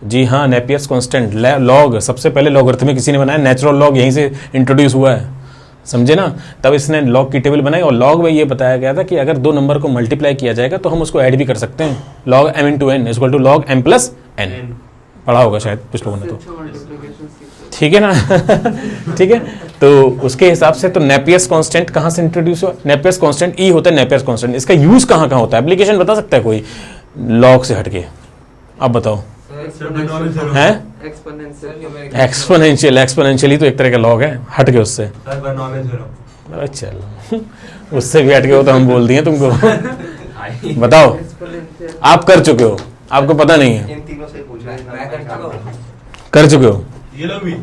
जी हाँ, नेपियर्स कांस्टेंट लॉग, सबसे पहले लॉगरिथमिक किसी ने बनाया, नेचुरल लॉग यहीं से इंट्रोड्यूस हुआ है, समझे ना। तब इसने लॉग की टेबल बनाई, और लॉग में ये बताया गया था कि अगर 2 नंबर को मल्टीप्लाई किया जाएगा तो हम उसको ऐड भी कर सकते हैं। Log m into n equal to log m plus n, पढ़ा होगा शायद कुछ लोगों ने तो, ठीक है ना। ठीक है, तो उसके हिसाब से तो नेपियर्स कांस्टेंट कहाँ से इंट्रोड्यूस हुआ, नेपियर्स कांस्टेंट ई होता है नेपियर्स कांस्टेंट। इसका यूज कहाँ कहाँ होता है, एप्लीकेशन बता सकता है कोई लॉग से हटके, आप बताओ हैं? एक्सपोनेंशियल, एक्सपोनेंशियल ही तो एक तरह का लॉग है, हट के उससे। चलो उससे भी हट के हो तो हम बोल दिए तुमको। बताओ, आप कर चुके हो, आपको पता नहीं है, इन तीनों से पूछ रहा कर चुके हो, ये लोग भी।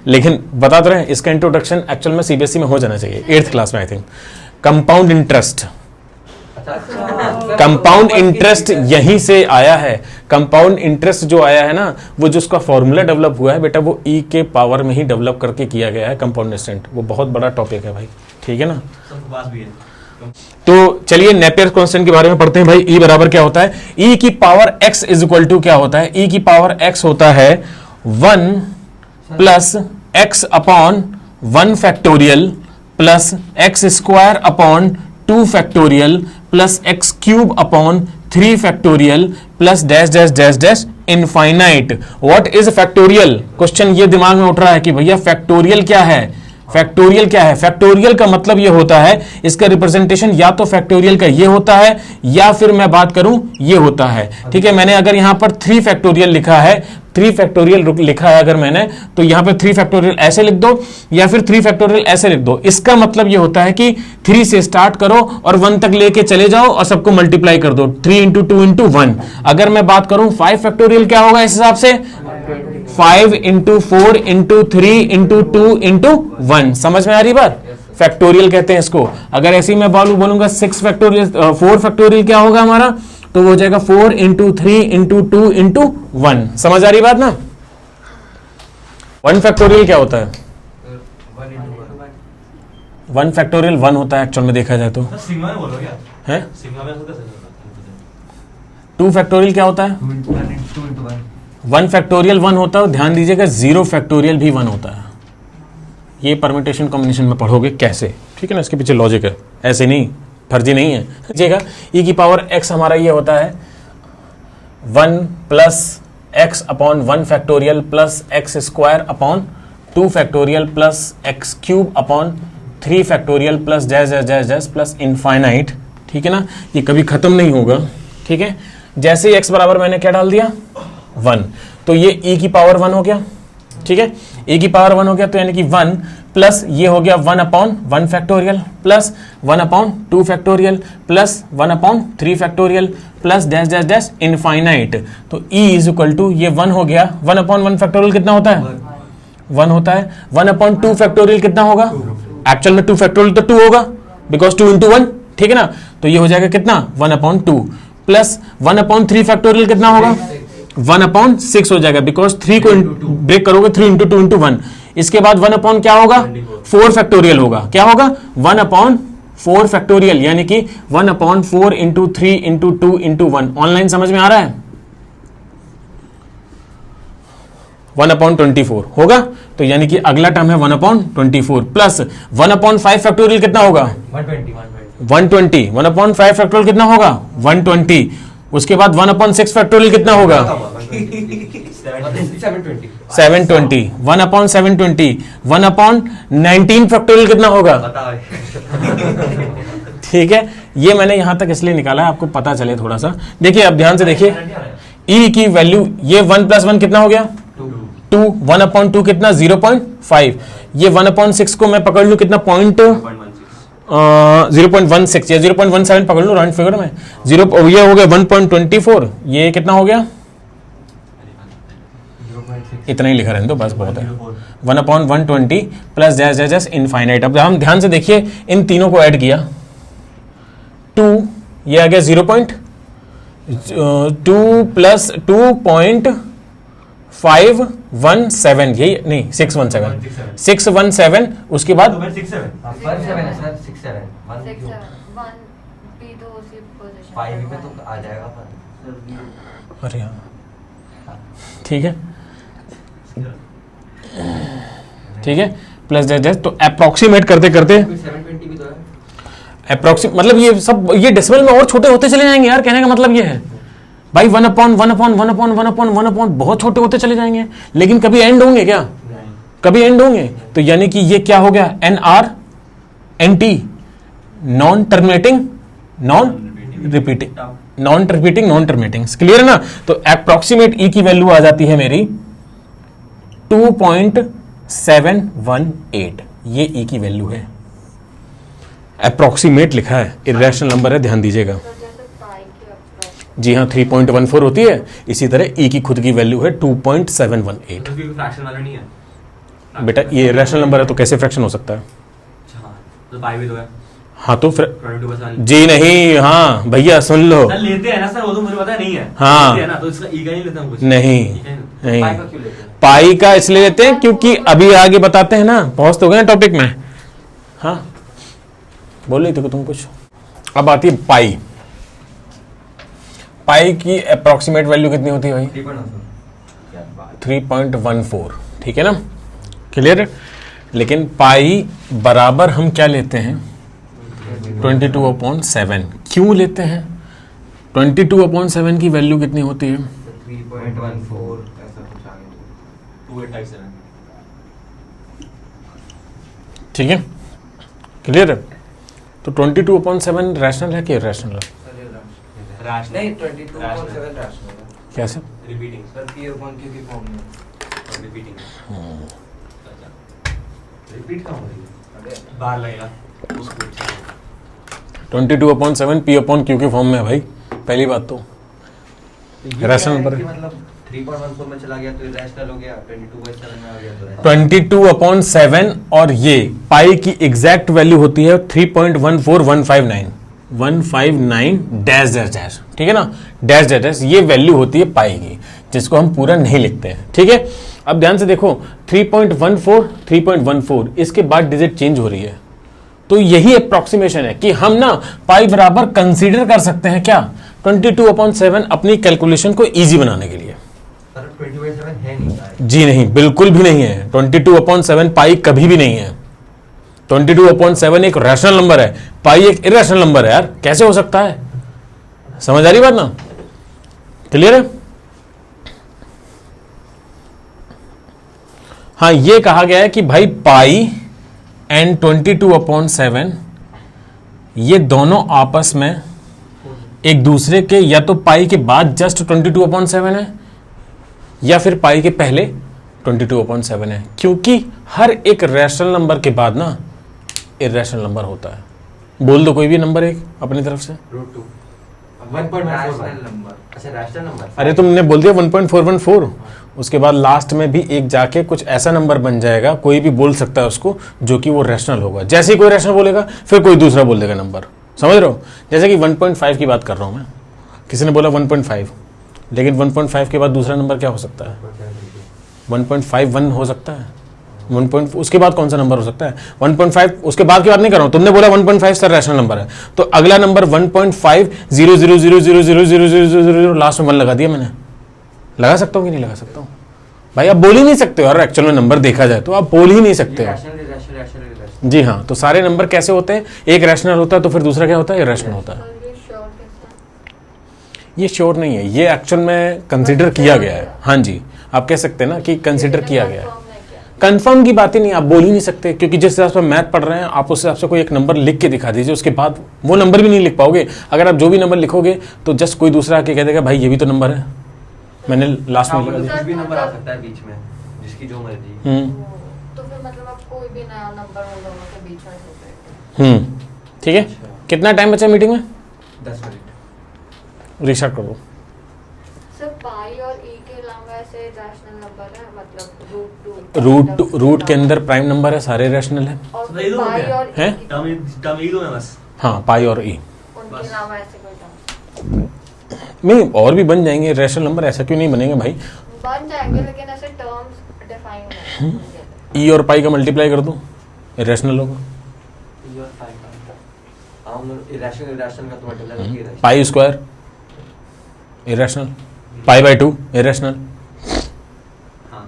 लेकिन बता तो रहे, इसका इंट्रोडक्शन एक्चुअल में सीबीएसई में हो जाना चाहिए 8th क्लास में I think. Compound interest, compound interest यहीं से आया है। कंपाउंड इंटरेस्ट जो आया है ना, वो जो उसका फॉर्मूला डेवलप हुआ है बेटा, वो ई के पावर में ही डेवलप करके किया गया है कंपाउंड इंटरेस्ट। वो बहुत बड़ा टॉपिक है भाई, ठीक है ना। तो चलिए नेपियर कांस्टेंट के बारे में पढ़ते हैं भाई। ई बराबर क्या होता है, ई की power x is equal to क्या होता है, ई की पावर एक्स होता है 1 plus x upon 1 factorial plus x square upon 2 factorial plus x cube upon 3 factorial plus dash dash dash dash infinite. What is factorial, question ये दिमाग में उठ रहा है कि भैया फैक्टोरियल क्या है, फैक्टोरियल क्या है। फैक्टोरियल का मतलब ये होता है, इसका रिप्रेजेंटेशन या तो फैक्टोरियल का ये होता है या फिर मैं बात करूं ये होता है, ठीक है। मैंने अगर यहां पर 3 फैक्टोरियल लिखा है, 3 फैक्टोरियल लिखा है अगर मैंने, तो यहां पे 3 फैक्टोरियल ऐसे लिख दो या फिर 3 फैक्टोरियल ऐसे लिख दो। इसका मतलब ये होता है कि 3 से स्टार्ट करो और 1 तक लेके चले जाओ और सबको मल्टीप्लाई कर दो, 3 इंटू 2 इंटू 1। अगर मैं बात करूं 5 फैक्टोरियल क्या होगा इस हिसाब से, 5 इंटू 4 इंटू 3 इंटू 2 इंटू 1। समझ में आ रही बात, फैक्टोरियल कहते हैं इसको। अगर ऐसे ही मैं बोलूंगा 6 फैक्टोरियल, 4 फैक्टोरियल क्या होगा हमारा, तो वो हो जाएगा 4 इंटू 3 इंटू 2 इंटू 1। समझ आ रही बात ना। 1 फैक्टोरियल क्या होता है, 1 फैक्टोरियल 1 होता है एक्चुअल में देखा जाए तो, सिग्मा में बोलो क्या है। सिग्मा में होता है 2 फैक्टोरियल क्या होता है, 1 फैक्टोरियल 1 होता है। ध्यान दीजिएगा 0 फैक्टोरियल भी 1 होता है। ये परम्यूटेशन कॉम्बिनेशन में पढ़ोगे कैसे, ठीक है ना, इसके पीछे लॉजिक है, ऐसे नहीं, फर्जी नहीं है। देखिएगा ई की पावर एक्स हमारा ये होता है 1 plus x upon 1 factorial plus x square upon 2 factorial plus x cube upon 3 factorial plus dash dash dash dash plus infinite, ठीक है ना। ये कभी खत्म नहीं होगा, ठीक है। जैसे ही एक्स बराबर मैंने क्या डाल दिया 1, तो ये ई की पावर 1 हो गया, ठीक है। ए की पावर 1 हो गया, तो यानी कि 1 प्लस ये हो गया 1/1 factorial plus 1/2 factorial plus 1/3 factorial plus dash dash dash infinite. तो E इज इक्वल टू ये 1 हो गया, 1/1 फैक्टोरियल कितना होता है 1 होता है, 1/2 फैक्टोरियल कितना होगा, एक्चुअल में 2 फैक्टोरियल तो 2 होगा बिकॉज 2 into 1, ठीक है ना। तो ये हो जाएगा कितना 1/2 प्लस 1/3 फैक्टोरियल कितना होगा 1/6 हो जाएगा बिकॉज 3 को ब्रेक करोगे 3 into 2 into 1। इसके बाद 1/ क्या होगा 4 फैक्टोरियल होगा, क्या होगा 1/4 फैक्टोरियल, यानी कि 1/4 into 3 into 2 into 1। ऑनलाइन समझ में आ रहा है 1/24 होगा। तो यानी कि अगला टर्म है 1/24 प्लस 1/5 फैक्टोरियल कितना होगा 120, 1/5 फैक्टोरियल कितना होगा 120। उसके बाद 1/6 फैक्टोरियल कितना होगा 720, 1/720, 1/19 फैक्टोरियल कितना होगा, ठीक है। ये मैंने यहां तक इसलिए निकाला है आपको पता चले थोड़ा सा। देखिए अब ध्यान से देखिए E की वैल्यू ये 1 + 1 कितना हो गया 2, 1/2 कितना 0.5, ये 1/6 को मैं पकड़ लूं कितना 0.16 या 0.17 पकड़ लूं राउंड फिगर में 0, ये हो गया 1.24, ये कितना हो गया इतना ही लिखा रहने दो बस बहुत है 1/120 plus dash dash dash infinite. अब हम ध्यान से देखिए इन तीनों को ऐड किया 2, ये आ गया 0.2 प्लस 2.517, यही नहीं 617, उसके बाद 6 7 1 P तो उसी पोजीशन 5 पे तो आ जाएगा पर अरे हाँ ठीक है ठीक है प्लस डैश डैश। तो अप्रोक्सीमेट करते करते 720 भी तो है अप्रोक्सीमेट मतलब ये सब ये डेसिमल में और छोटे होते चले जाएंगे यार, कहने का मतलब ये है भाई 1/1/1/1/1 बहुत छोटे होते चले जाएंगे, लेकिन कभी एंड होंगे क्या, कभी एंड होंगे। तो यानी कि ये क्या हो गया NRNT non terminating non repeating non terminating, clear है ना। तो अप्रोक्सीमेट E की वैल्यू आ जाती है मेरी 2.718, ये E की वैल्यू है, अप्रोक्सीमेट लिखा है, इरेशनल नंबर है, ध्यान दीजिएगा। तो जैसे पाई की अप्रोक्स जी हाँ 3.14 होती है, इसी तरह E की खुद की वैल्यू है 2.718। फ्रैक्शन वाला नहीं है बेटा ये इरेशनल नंबर है तो कैसे फ्रैक्शन हो सकता है, अच्छा तो पाई भी तो है हाँ तो फिर 22%। जी नहीं, हाँ भैया सुन लो, सर लेते हैं ना सर, वो तो मुझे पता नहीं है, हाँ। लेते हैं ना, तो इसका ई का नहीं लेते हम कुछ नहीं ई का नहीं। नहीं पाई का क्यों लेते हैं पाई का इसलिए लेते हैं क्योंकि अभी आगे बताते हैं ना, पहुंच तो गए ना टॉपिक में। हाँ बोल रही थी तुम कुछ। अब आती है पाई, पाई की अप्रोक्सीमेट वैल्यू कितनी होती है भाई 3.14, ठीक है ना, क्लियर है। लेकिन पाई बराबर हम क्या लेते हैं 22/7, क्यों लेते हैं 22/7 की वैल्यू कितनी होती है 3.14 ऐसा कुछ आ गया 2857 ठीक है, क्लियर है। तो 22/7 रैशनल है कि इरेशनल है, रैशनल नहीं 22.7 रैशनल है कैसे repeating sir P upon Q की फॉर्म में रिपीटिंग रिपीट कहाँ हो रही है अरे बार लगेगा उसको 22/7 P/Q के फॉर्म में है भाई, पहली बात तो रैशनल नंबर है। मतलब 3.14 में चला गया तो रैशनल हो गया 22/7 में आ गया तो rational। 22/7 और ये पाई की एग्जैक्ट वैल्यू होती है 3.14159 डैश डैश डैश, ठीक है ना, डैश डैश डैश, ये वैल्यू होती है पाई की, जिसको हम पूरा नहीं लिखते हैं, ठीक है। अब ध्यान से देखो 3.14 इसके बाद डिजिट चेंज हो रही है, तो यही अप्रोक्सीमेशन है कि हम ना पाई बराबर कंसीडर कर सकते हैं क्या 22/7 अपनी कैलकुलेशन को इजी बनाने के लिए। सर 20/7 है नहीं शायद। जी नहीं, बिल्कुल भी नहीं है, 22/7 पाई कभी भी नहीं है। 22/7 एक रैशनल नंबर है, पाई एक इरेशनल नंबर है यार, कैसे हो सकता है, समझ आ रही बात ना, क्लियर है। हाँ ये कहा गया है कि भाई पाई एंड 22/7 ये दोनों आपस में एक दूसरे के या तो पाई के बाद जस्ट 22/7 है, या फिर पाई के पहले 22/7 है, क्योंकि हर एक रैशनल नंबर के बाद ना इरेशनल नंबर होता है। बोल दो कोई भी नंबर एक अपनी तरफ से। √2 रैशनल नंबर। अच्छा रैशनल नंबर। अरे तुमने बोल दिया 1.414, उसके बाद लास्ट में भी एक जाके कुछ ऐसा नंबर बन जाएगा, कोई भी बोल सकता है उसको, जो कि वो रैशनल होगा। जैसे ही कोई रैशनल बोलेगा फिर कोई दूसरा बोल देगा नंबर, समझ रहे हो? जैसे कि 1.5 की बात कर रहा हूँ मैं, किसी ने बोला 1.5, लेकिन 1.5 के बाद दूसरा नंबर क्या हो सकता है? 1.51 हो सकता है। 1. उसके बाद कौन सा नंबर हो सकता है? 1.5 उसके बाद की बात नहीं कर रहा हूँ। तुमने बोला 1.5 सर रैशनल नंबर है, तो अगला नंबर 1.5 लास्ट में 1 लगा दिया मैंने। लगा सकता हूँ कि नहीं लगा सकता हूँ? भाई आप बोल ही नहीं सकते हो यार, एक्चुअल में नंबर देखा जाए तो आप बोल ही नहीं सकते हो। जी हाँ, तो सारे नंबर कैसे होते हैं? एक रैशनल होता है तो फिर दूसरा क्या होता है? इरेशनल होता है। सर ये श्योर कैसा? ये श्योर नहीं है, ये एक्चुअल में कंसीडर किया गया है। हाँ जी, आप कह सकते हैं ना कि कंसीडर किया गया है। कंफर्म की बात ही नहीं, आप बोल ही नहीं सकते, क्योंकि जिस हिसाब से मैथ पढ़ रहे हैं आप उस हिसाब से कोई एक नंबर लिख के दिखा दीजिए, उसके बाद वो नंबर भी नहीं लिख पाओगे। अगर आप जो भी नंबर लिखोगे तो जस्ट कोई दूसरा आके कह देगा भाई ये भी तो नंबर है, मैंने लास्ट में लिखा दिया। कुछ भी नंबर आ सकता है बीच में, जिसकी जो मर्जी। तो फिर मतलब आप कोई भी नया नंबर उन दोनों के बीच में सोच रहे थे। ठीक है, कितना टाइम बचा मीटिंग में? 10 मिनट। रिस्टार्ट कर दो। सर पाई और ई के अलावा ऐसे रैशनल नंबर है, मतलब रूट के अंदर प्राइम नंबर है, सारे रैशनल है। और तो ये दो पाई क्या? और हैं? ई टर्म ही दो है बस। हाँ, पाई और ई। उनके अलावा ऐसे कोई टर्म नहीं, और भी बन जाएंगे रैशनल नंबर, ऐसा क्यों नहीं बनेंगे भाई? बन जाएंगे, लेकिन ऐसे टर्म्स डिफाइन नहीं है। ई और पाई का मल्टीप्लाई कर दो, इरेशनल होगा। इरेशनल का तो मतलब है कि pi square irrational, pi by 2 irrational. हाँ।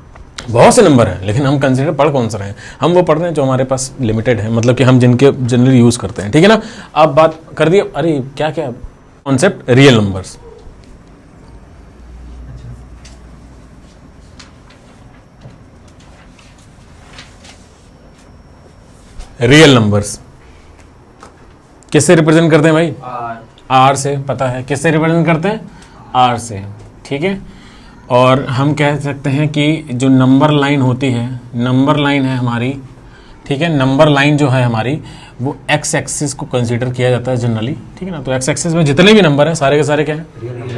बहुत से नंबर हैं, लेकिन हम कंसीडर पढ़ कौन सा रहे हैं? हम वो पढ़ रहे हैं जो हमारे पास लिमिटेड है, मतलब कि हम जिनके जनरली यूज करते हैं। ठीक है ना? अब बात कर दी। अरे क्या क्या concept? Real numbers. Real numbers किससे रिप्रेजेंट करते हैं भाई? आर से। पता है किससे रिप्रेजेंट करते हैं? आर से। ठीक है, और हम कह सकते हैं कि जो नंबर लाइन होती है, नंबर लाइन है हमारी, ठीक है, नंबर लाइन जो है हमारी वो एक्स एक्सिस को कंसीडर किया जाता है जनरली। ठीक है ना? तो एक्स एक्सिस में जितने भी नंबर हैं सारे के सारे क्या है?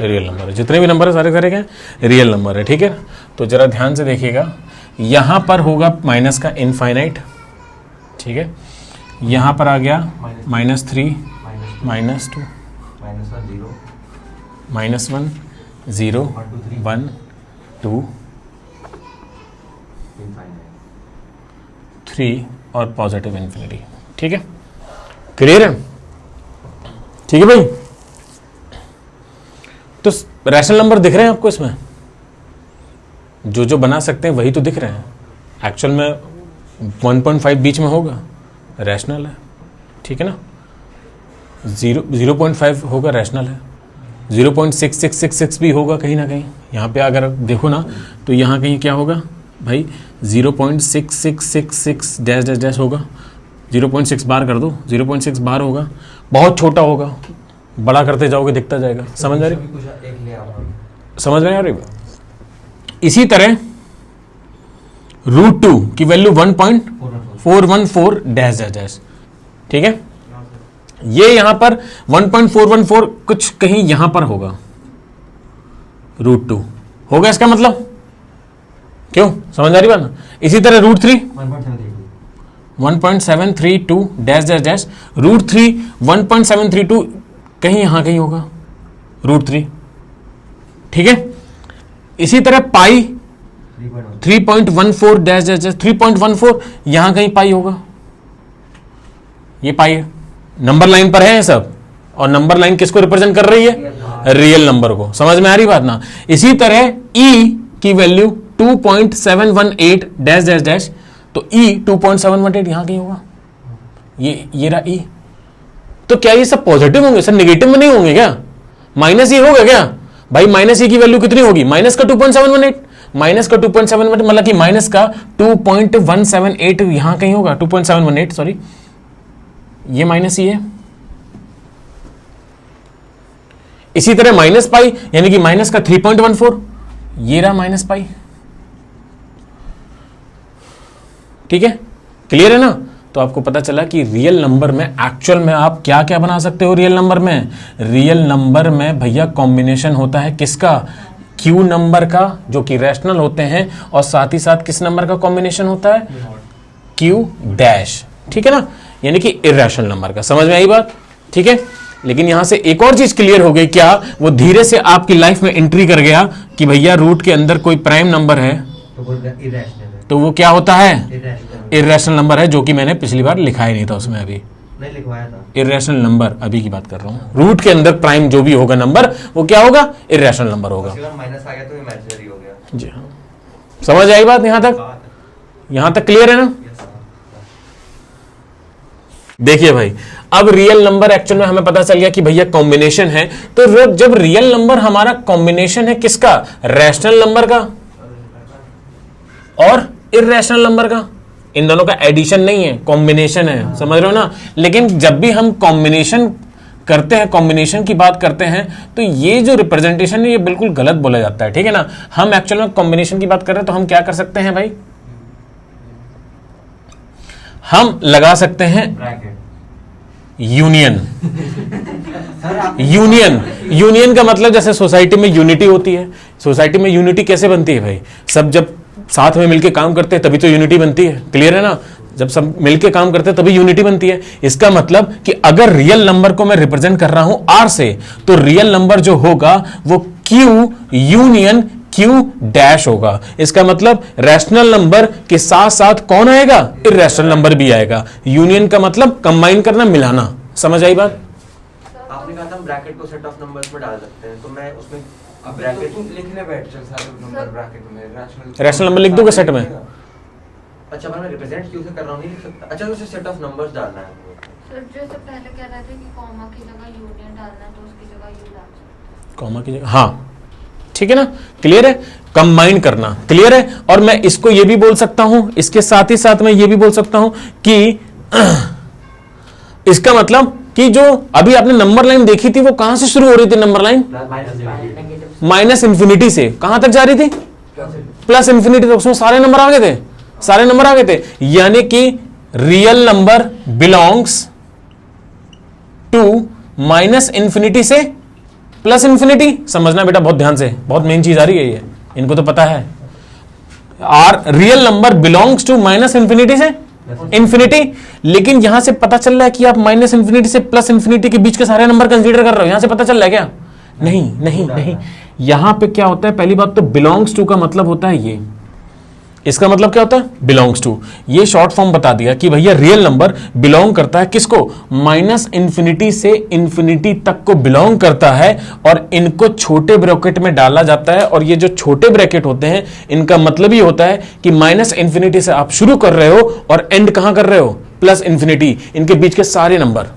रियल नंबर है। जितने भी नंबर है सारे के सारे क्या है? रियल नंबर है। ठीक है, तो जरा ध्यान से देखिएगा, यहाँ पर होगा माइनस का इनफाइनाइट। ठीक है, यहाँ पर आ गया -3, -2, -1, 0, 1, 2, 3 और पॉजिटिव इन्फिनिटी। ठीक है, क्लियर है? ठीक है भाई, तो रैशनल नंबर दिख रहे हैं आपको इसमें? जो जो बना सकते हैं वही तो दिख रहे हैं। एक्चुअल में 1.5 बीच में होगा, रैशनल है। ठीक है ना? 0.5 होगा, रैशनल है। 0.6666 भी होगा कहीं ना कहीं। यहाँ पे अगर देखो ना तो यहाँ कहीं क्या होगा भाई? 0.6666 डैश डैश डैश होगा। 0.6 बार कर दो, 0.6 बार होगा। बहुत छोटा होगा, बड़ा करते जाओगे दिखता जाएगा। समझ आ रही? समझ में आ रही? इसी तरह √2 की वैल्यू 1.414 डैश डैश डैश। ठीक है, ये यहां पर 1.414 कुछ कहीं यहां पर होगा, √2 होगा इसका मतलब। क्यों? समझ आ रही बात ना? इसी तरह √3 1.732 डैश डैश डैश, √3 1.732 कहीं यहां कहीं होगा, √3। ठीक है, इसी तरह पाई 3.14 डैश डैश डैश, 3.14 यहां कहीं पाई होगा। ये पाई है, नंबर लाइन पर है ये सब, और नंबर लाइन किसको रिप्रेजेंट कर रही है? रियल नंबर को। समझ में आ रही बात ना? इसी तरह ई की वैल्यू 2.718 डैश डैश डैश, तो ई 2.718 यहां कहीं होगा। ये रहा ई। तो क्या ये सब पॉजिटिव होंगे सर? नेगेटिव में नहीं होंगे क्या? माइनस ई होगा क्या भाई? माइनस ई की वैल्यू कितनी होगी? माइनस का 2.718, माइनस का 2.718 मतलब कि माइनस का 2.178 यहां कहीं होगा। 2.718 सॉरी, ये माइनस ही है। इसी तरह माइनस पाई यानी कि माइनस का 3.14, ये रहा माइनस पाई। ठीक है, क्लियर है ना। तो आपको पता चला कि रियल नंबर में एक्चुअल में आप क्या क्या बना सकते हो। रियल नंबर में भैया कॉम्बिनेशन होता है किसका, क्यू नंबर का जो कि रैशनल होते हैं, और साथ ही साथ किस नंबर का कॉम्बिनेशन होता है, क्यू डैश, ठीक है ना, यानी कि इर्रेशनल नंबर का। समझ में आई बात, ठीक है। लेकिन यहां से एक और चीज क्लियर हो गई, क्या वो धीरे से आपकी लाइफ में एंट्री कर गया कि भैया रूट के अंदर कोई प्राइम नंबर है तो वो इरेशनल है, तो वो क्या होता है, इरेशनल इर्रेशनल नंबर है, जो कि मैंने पिछली बार लिखा ही नहीं था उसमें। अभी नहीं लिखवाया था। इर्रेशनल नंबर अभी की बात कर रहा हूं, रूट के अंदर प्राइम जो भी होगा नंबर वो क्या होगा, इर्रेशनल नंबर होगा। अगर माइनस आ गया तो इमेजिनरी हो गया। जी हाँ, समझ आई बात यहां तक क्लियर है ना। देखिए भाई, अब रियल नंबर एक्चुअल में हमें पता चल गया कि भैया कॉम्बिनेशन है। तो जब रियल नंबर हमारा कॉम्बिनेशन है किसका, रैशनल नंबर का और इर्रेशनल नंबर का, इन दोनों का एडिशन नहीं है, कॉम्बिनेशन है, समझ रहे हो ना। लेकिन जब भी हम कॉम्बिनेशन करते हैं, कॉम्बिनेशन की बात करते हैं, तो ये जो रिप्रेजेंटेशन है ये बिल्कुल गलत बोला जाता है, ठीक है ना। हम एक्चुअल में कॉम्बिनेशन की बात कर रहे हैं तो हम क्या कर सकते हैं भाई, हम लगा सकते हैं यूनियन। यूनियन का मतलब जैसे सोसाइटी में यूनिटी होती है, सोसाइटी में यूनिटी कैसे बनती है भाई, सब जब साथ में मिलके काम करते हैं तभी तो यूनिटी बनती है, क्लियर है ना। जब सब मिलके काम करते हैं तभी यूनिटी बनती है। इसका मतलब कि अगर रियल नंबर को मैं रिप्रेजेंट कर रहा हूं आर से, तो रियल नंबर जो होगा वो क्यू यूनियन क्यू डैश होगा। इसका मतलब रैशनल नंबर के साथ साथ कौन आएगा, इर्रेशनल नंबर भी आएगा। यूनियन का मतलब कंबाइन करना, मिलाना। समझ आई बात। आपने कहा था हम ब्रैकेट को सेट ऑफ नंबर्स में डाल सकते हैं, तो मैं उसमें अब ब्रैकेट तुम लिखने बैठ चल सारे नंबर ब्रैकेट में, रैशनल नंबर लिख दोगे सेट में। अच्छा मैं रिप्रेजेंट क्यों से कर रहा हूं, नहीं लिख सकता। अच्छा तो उसे सेट ऑफ नंबर्स डालना है। सर जैसे पहले कह रहे थे कि कॉमा की जगह यूनियन डालना है, तो उसकी जगह यू डाल सकते हैं। कॉमा की जगह, हाँ ठीक है ना, क्लियर है, कंबाइन करना, क्लियर है। और मैं इसको ये भी बोल सकता हूं, इसके साथ ही साथ मैं ये भी बोल सकता हूं कि इसका मतलब कि जो अभी आपने नंबर लाइन देखी थी वो कहां से शुरू हो रही थी, नंबर लाइन माइनस इंफिनिटी से कहां तक जा रही थी, प्लस इंफिनिटी तक। उसमें सारे नंबर आ गए थे, सारे नंबर आ गए थे। यानी कि real number belongs to minus infinity से प्लस इंफिनिटी। समझना बेटा बहुत ध्यान से, बहुत मेन चीज आ रही है ये, इनको तो पता है। R real number belongs to minus infinity से इंफिनिटी। लेकिन यहां से पता चल रहा है कि आप माइनस इंफिनिटी से प्लस इंफिनिटी के बीच के सारे नंबर कंसीडर कर रहे हो, यहां से पता चल रहा है क्या, नहीं नहीं नहीं। यहां पे क्या होता है, पहली बात तो बिलोंग्स टू का मतलब होता है ये, इसका मतलब क्या होता है, बिलोंग्स टू। ये शॉर्ट फॉर्म बता दिया कि भैया रियल नंबर बिलोंग करता है किसको, माइनस इंफिनिटी से इंफिनिटी तक को बिलोंग करता है। और इनको छोटे ब्रैकेट में डाला जाता है, और ये जो छोटे ब्रैकेट होते हैं इनका मतलब ये होता है कि माइनस इंफिनिटी से आप शुरू कर रहे हो और एंड कहां कर रहे हो, प्लस इंफिनिटी, इनके बीच के सारे नंबर।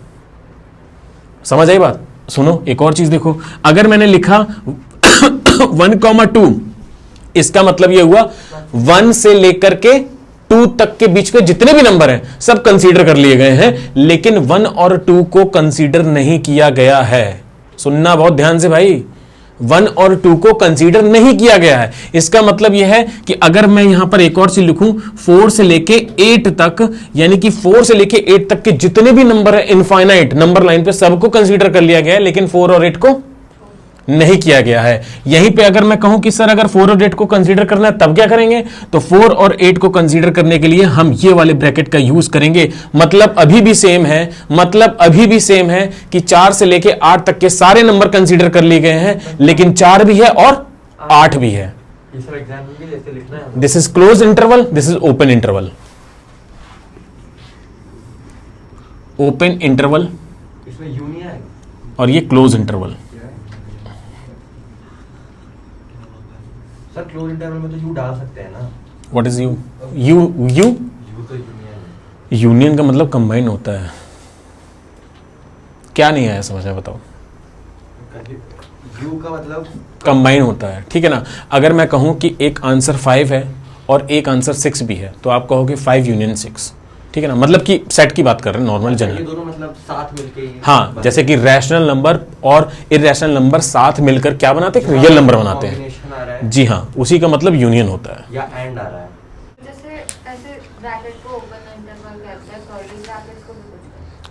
समझ आई बात। सुनो एक और चीज देखो, अगर मैंने लिखा 1,2, इसका मतलब यह हुआ 1 से लेकर के 2 तक के बीच के जितने भी नंबर हैं सब कंसीडर कर लिए गए हैं, लेकिन 1 और 2 को कंसीडर नहीं किया गया है। सुनना बहुत ध्यान से भाई, 1 और 2 को कंसीडर नहीं किया गया है। इसका मतलब यह है कि अगर मैं यहां पर एक और चीज लिखूं 4 से लेके 8 तक, यानी कि 4 से लेके 8 तक के जितने भी नंबर है इनफाइनाइट नंबर लाइन पे सबको कंसीडर कर लिया गया है, लेकिन 4 और 8 को नहीं किया गया है। यहीं पे अगर मैं कहूं कि सर अगर 4 और 8 को कंसीडर करना है तब क्या करेंगे, तो 4 और 8 को कंसीडर करने के लिए हम ये वाले ब्रैकेट का यूज करेंगे। मतलब अभी भी सेम है, मतलब अभी भी सेम है कि 4 से लेके 8 तक के सारे नंबर कंसीडर कर लिए गए हैं, लेकिन 4 भी है और 8 भी है। This is close interval, this is open interval. Open interval इसमें यू नहीं आएगा, और ये close interval. Sir close interval में तो यू डाल सकते हैं ना। What is you, you you तो यूनियन है। यूनियन का मतलब कंबाइन होता है। क्या नहीं आया समझ में, बताओ। यू का मतलब कंबाइन होता है, ठीक है ना। अगर मैं कहूं कि एक आंसर 5 है और एक आंसर 6 भी है, तो आप कहोगे 5 यूनियन 6, ठीक है ना। मतलब कि सेट की बात कर रहे हैं, नॉर्मल ये जनरल। दोनों मतलब साथ मिलके ही, हाँ, जैसे कि रैशनल नंबर और इर्रेशनल नंबर साथ मिलकर क्या बनाते हैं, रियल नंबर बनाते हैं। कॉम्बिनेशन आ रहा है जी हाँ, उसी का मतलब यूनियन होता है। या एंड आ रहा है। जैसे ऐसे ब्रैकेट को ओपन इंटरवल कहते हैं, कर्ली ब्रैकेट को भी कुछ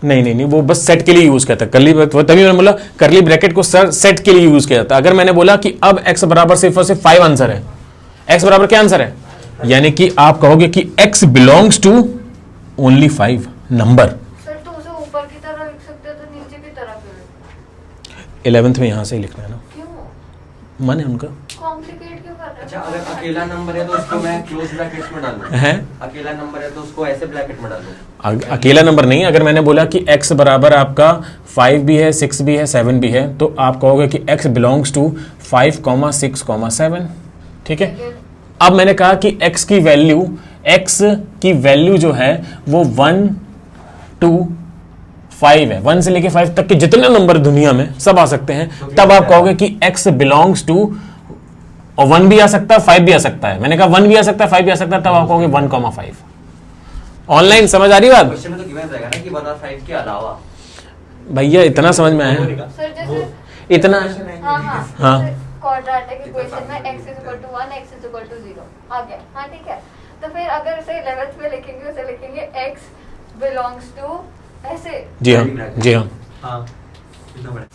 कहते नहीं, वो बस सेट के लिए यूज करता है करली, तभी मैंने बोला करली ब्रैकेट को सर सेट के लिए यूज किया जाता है। अगर मैंने बोला कि अब x बराबर सिर्फ और सिर्फ 5 आंसर है, x बराबर क्या आंसर है, यानी कि आप कहोगे कि x belongs to only 5 number. हैं। सर तो उसे ऊपर की तरह लिख सकते हैं तो नीचे की तरह क्यों लिखते 11th में यहां से ही लिखना है ना, हैं? क्यों मन है उनका। कॉम्प्लिकेट क्यों कर रहे हैं? अच्छा, अगर अकेला नंबर है तो उसको मैं क्लोज ब्रैकेट्स में डालूं? है अकेला नंबर है तो उसको ऐसे ब्रैकेट में डालूं? अकेला नंबर नहीं, अगर मैंने बोला कि x बराबर आपका 5 भी है, 6 भी है, 7 भी है, तो आप कहोगे कि x बिलोंग्स टू 5, 6, 7। ठीक है, अब मैंने कहा कि x की वैल्यू जो है वो 1 2 5 है। 1 से लेके 5 तक के जितने नंबर दुनिया में सब आ सकते हैं, तब आप कहोगे कि x बिलोंग्स टू, और 1 भी आ सकता है, 5 भी आ सकता है। मैंने कहा 1 भी आ सकता है, 5 भी आ सकता है, तब आप कहोगे 1,5। ऑनलाइन समझ आ रही बात क्वेश्चन में तो गिवन रहेगा ना कि 1 और 5 के अलावा। भैया? इतना समझ में आया, सर जैसे इतना हाँ हाँ। क्वाड्रेटिक इक्वेशन में x = 1 x = 0 आ गया। हाँ ठीक है, तो फिर अगर इसे 11th में लिखेंगे, उसे लिखेंगे x बिलोंग्स टू ऐसे। जी हाँ, जी हाँ। हाँ इतना बड़ा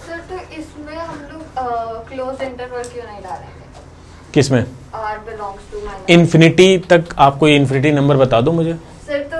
सर तो इसमें हम लोग क्लोज इंटरवल क्यों नहीं डालेंगे? किसमें? r belongs to minus infinity तक आप कोई इन्फिनिटी नंबर बता दो मुझे। सर तो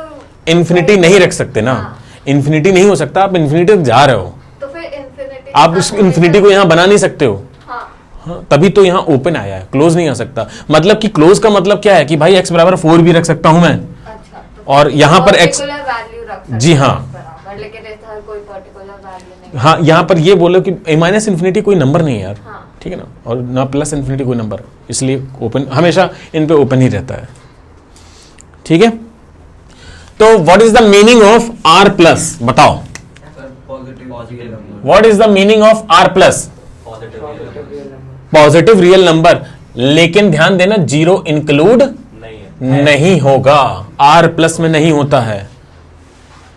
इन्फिनिटी नहीं रख सकते ना, हाँ। इन्फिनिटी नहीं हो सकता, आप इन्फिनिटी तक जा रहे हो, तो फिर इन्फिनिटी आप उस इन्फिनिटी को यहाँ बना नहीं सकते हो। हाँ हाँ, तभी तो यहाँ ओपन आया है, क्लोज नहीं आ सकता। मतलब कि क्लोज का मतलब क्या है कि भाई x बराबर 4 भी रख सकता हूं मैं, अच्छा, तो और यहाँ पर x, पर्टिकुलर वैल्यू रख सकते जी हाँ। हैं बराबर, लेकिन इधर कोई पर्टिकुलर वैल्यू नहीं। हाँ, यहाँ पर ये बोलो कि माइनस इन्फिनिटी कोई नंबर नहीं है यार, हाँ। ठीक है ना, और ना प्लस इन्फिनिटी कोई नंबर, इसलिए ओपन हमेशा इन पे ओपन ही रहता है। ठीक है, तो what is the meaning of r plus, बताओ what is the meaning of r plus? Positive real number, लेकिन ध्यान देना 0 इंक्लूड नहीं होगा, r प्लस में नहीं होता है।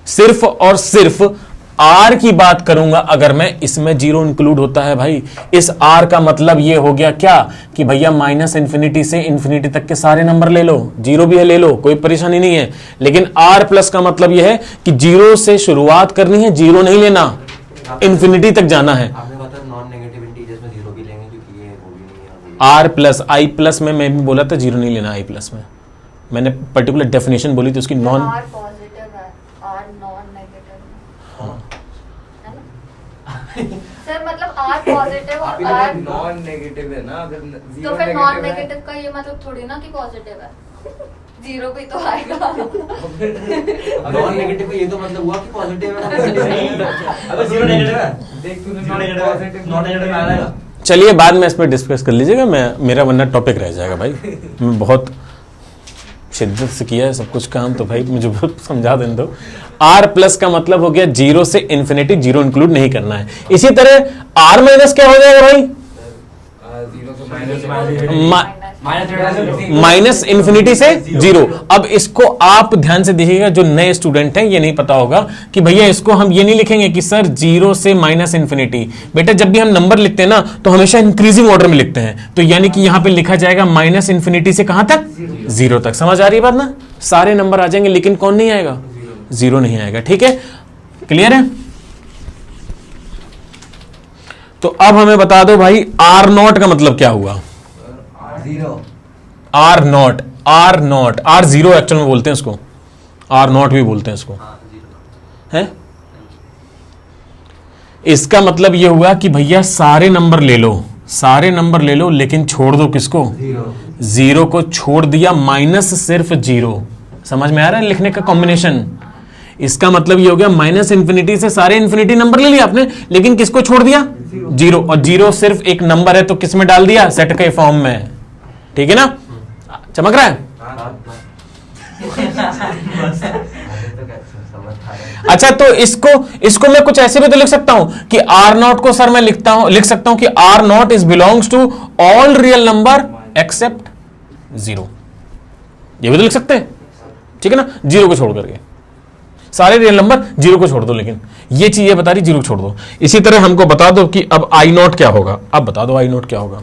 सिर्फ और सिर्फ r की बात करूंगा अगर मैं, इसमें 0 इंक्लूड होता है भाई। इस r का मतलब ये हो गया क्या कि भैया माइनस इन्फिनिटी से इन्फिनिटी तक के सारे नंबर ले लो, 0 भी है ले लो, कोई परेशानी नहीं है। लेकिन r प्लस का मतलब यह है कि 0 से शुरुआत करनी है, 0 नहीं लेना, इन्फिनिटी तक जाना है। आपने बताया नॉन नेगेटिव इंटीजर्स में 0 भी लेंगे क्योंकि ये वो भी नहीं है। r प्लस आई प्लस में मैं भी बोला था 0 नहीं लेना, i प्लस में मैंने पर्टिकुलर डेफिनेशन बोली थी उसकी, नॉन r पॉजिटिव है, r नॉन नेगेटिव है ना सर? मतलब r पॉजिटिव और r नॉन नेगेटिव है ना, अगर तो फिर नॉन नेगेटिव का ये मतलब थोड़ी ना कि पॉजिटिव है, 0 भी तो आएगा। नॉन नेगेटिव का ये तो मतलब हुआ कि पॉजिटिव है ना, पॉजिटिव नहीं है। अगर 0 नेगेटिव है, देख तूने नॉन नेगेटिव में आ जाएगा। चलिए बाद में इस पर डिस्कस कर लीजिएगा, मेरा वरना टॉपिक रह जाएगा भाई। मैं बहुत शिद्दत से किया है सब कुछ काम, तो भाई मुझे बहुत समझा देने दो। r प्लस का मतलब हो गया 0 से इन्फिनिटी, 0 इंक्लूड नहीं करना है। इसी तरह r माइनस क्या हो जाएगा भाई? 0 से माइनस इन्फिनिटी से 0। अब इसको आप ध्यान से देखिएगा, जो नए स्टूडेंट हैं ये नहीं पता होगा कि भैया इसको हम ये नहीं लिखेंगे कि सर 0 से माइनस इन्फिनिटी। बेटा जब भी हम नंबर लिखते हैं ना तो हमेशा इंक्रीजिंग ऑर्डर में लिखते हैं, तो यानी कि यहां पे लिखा जाएगा माइनस इन्फिनिटी से कहां तक? 0 तक। समझ आ रही है बात ना? सारे नंबर आ जाएंगे लेकिन कौन नहीं आएगा? 0 नहीं आएगा। ठीक है, क्लियर है? तो अब हमें बता दो भाई आर नॉट का मतलब क्या हुआ? R not, R not, R zero actual में बोलते हैं इसको, आर नॉट भी बोलते हैं इसको, है? इसका मतलब यह हुआ कि भैया सारे नंबर ले लो, सारे नंबर ले लो, लेकिन छोड़ दो किसको? 0 को छोड़ दिया, माइनस सिर्फ 0। समझ में आ रहा है लिखने का कॉम्बिनेशन? इसका मतलब ये हो गया माइनस इन्फिनिटी से सारे इन्फिनिटी नंबर ले लिया आपने, लेकिन किसको छोड़ दिया? 0। और 0 सिर्फ एक नंबर है तो किस में डाल दिया? सेट के फॉर्म में। ठीक है ना? चमक रहा है? अच्छा, तो इसको मैं कुछ ऐसे भी तो लिख सकता हूं कि आर नॉट को सर मैं लिख सकता हूं कि R not is belongs to all real number except 0। ये भी तो लिख सकते हैं, ठीक है ना? 0 को छोड़ करके सारे रियल नंबर 0 को छोड़ दो, लेकिन ये चीज ये बता रही 0 को छोड़ दो। इसी तरह हमको बता दो कि अब आई नॉट क्या होगा। अब बता दो आई नॉट क्या होगा।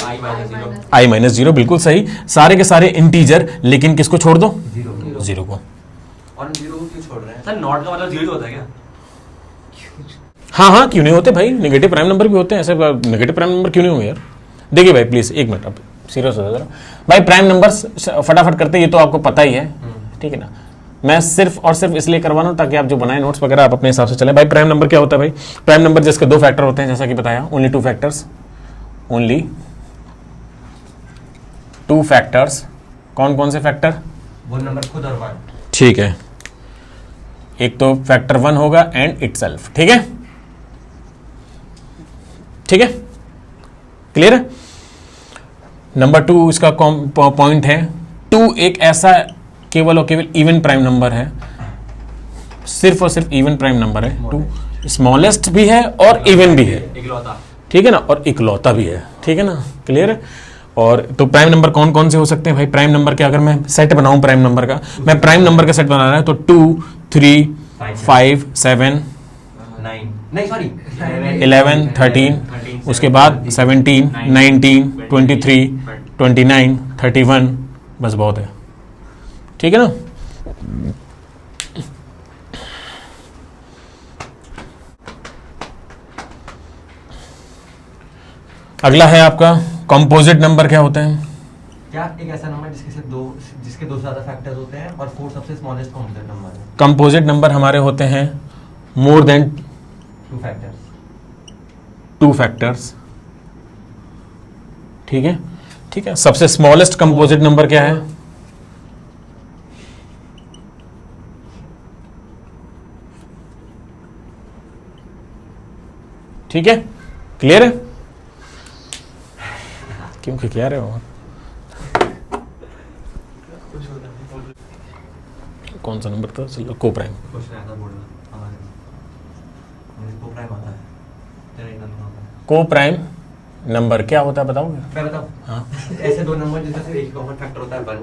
I minus 0. i माइनस 0, बिल्कुल सही, सारे के सारे इंटीजर, लेकिन किसको छोड़ दो? जीरो। 0 को। और हम जीरो को क्यों छोड़ रहे हैं? सर नॉट का मतलब 0 होता है क्या? हाँ हाँ, क्यों नहीं होते भाई, नेगेटिव प्राइम नंबर भी होते हैं, ऐसे नेगेटिव प्राइम नंबर क्यों नहीं होंगे यार? देखिए भाई प्लीज एक मिनट, अब सीरियस हो जाओ जरा भाई, प्राइम नंबर्स फटाफट करते, ये तो आपको पता ही है, ठीक है ना। मैं सिर्फ और सिर्फ इसलिए करवा रहा हूँ ताकि आप जो बनाए नोट्स वगैरह आप अपने हिसाब से चलें। भाई प्राइम नंबर क्या होता है भाई? प्राइम नंबर जिसके 2 फैक्टर होते हैं, जैसा कि बताया, ओनली 2 फैक्टर्स, ओनली 2 फैक्टर्स। कौन कौन से फैक्टर? वो नंबर खुद और 1। ठीक है, एक तो फैक्टर 1 होगा एंड इटसेल्फ, ठीक है, ठीक है, क्लियर है। नंबर 2 इसका पॉइंट है, 2 एक ऐसा केवल और केवल इवन प्राइम नंबर है, सिर्फ और सिर्फ इवन प्राइम नंबर है। 2 स्मॉलेस्ट भी है और इवन भी है, इकलौता। ठीक है ना, और इकलौता भी है, ठीक है ना, क्लियर है। और तो प्राइम नंबर कौन कौन से हो सकते हैं भाई? प्राइम नंबर के अगर मैं सेट बनाऊं प्राइम नंबर का, मैं प्राइम नंबर का सेट बना रहा है तो 2, 3, 5, 7, 9 नहीं सॉरी 11, 13, उसके बाद 17, 19, 23, 29, 31, बस बहुत है, ठीक है ना। अगला है आपका कंपोजिट नंबर, क्या होते हैं? क्या एक ऐसा नंबर जिसके 2 से ज्यादा फैक्टर्स होते हैं और 4 सबसे स्मॉलेस्ट कॉम्प्लेक्स नंबर है? कंपोजिट नंबर हमारे होते हैं मोर देन 2 फैक्टर्स। 2 फैक्टर्स, ठीक है, ठीक है। सबसे स्मॉलेस्ट कंपोजिट नंबर क्या है? ठीक है, क्लियर है? क्योंकि क्या रहे हो, कौन सा नंबर था? चलो को प्राइम। क्वेश्चन आया था बोर्ड में हमारे में। को प्राइम आता है। तेरा एक नंबर आता है। को प्राइम नंबर क्या होता है बताओगे? मैं बताऊं? हाँ, ऐसे 2 नंबर जिसमें सिर्फ एक कॉमन फैक्टर होता है 1।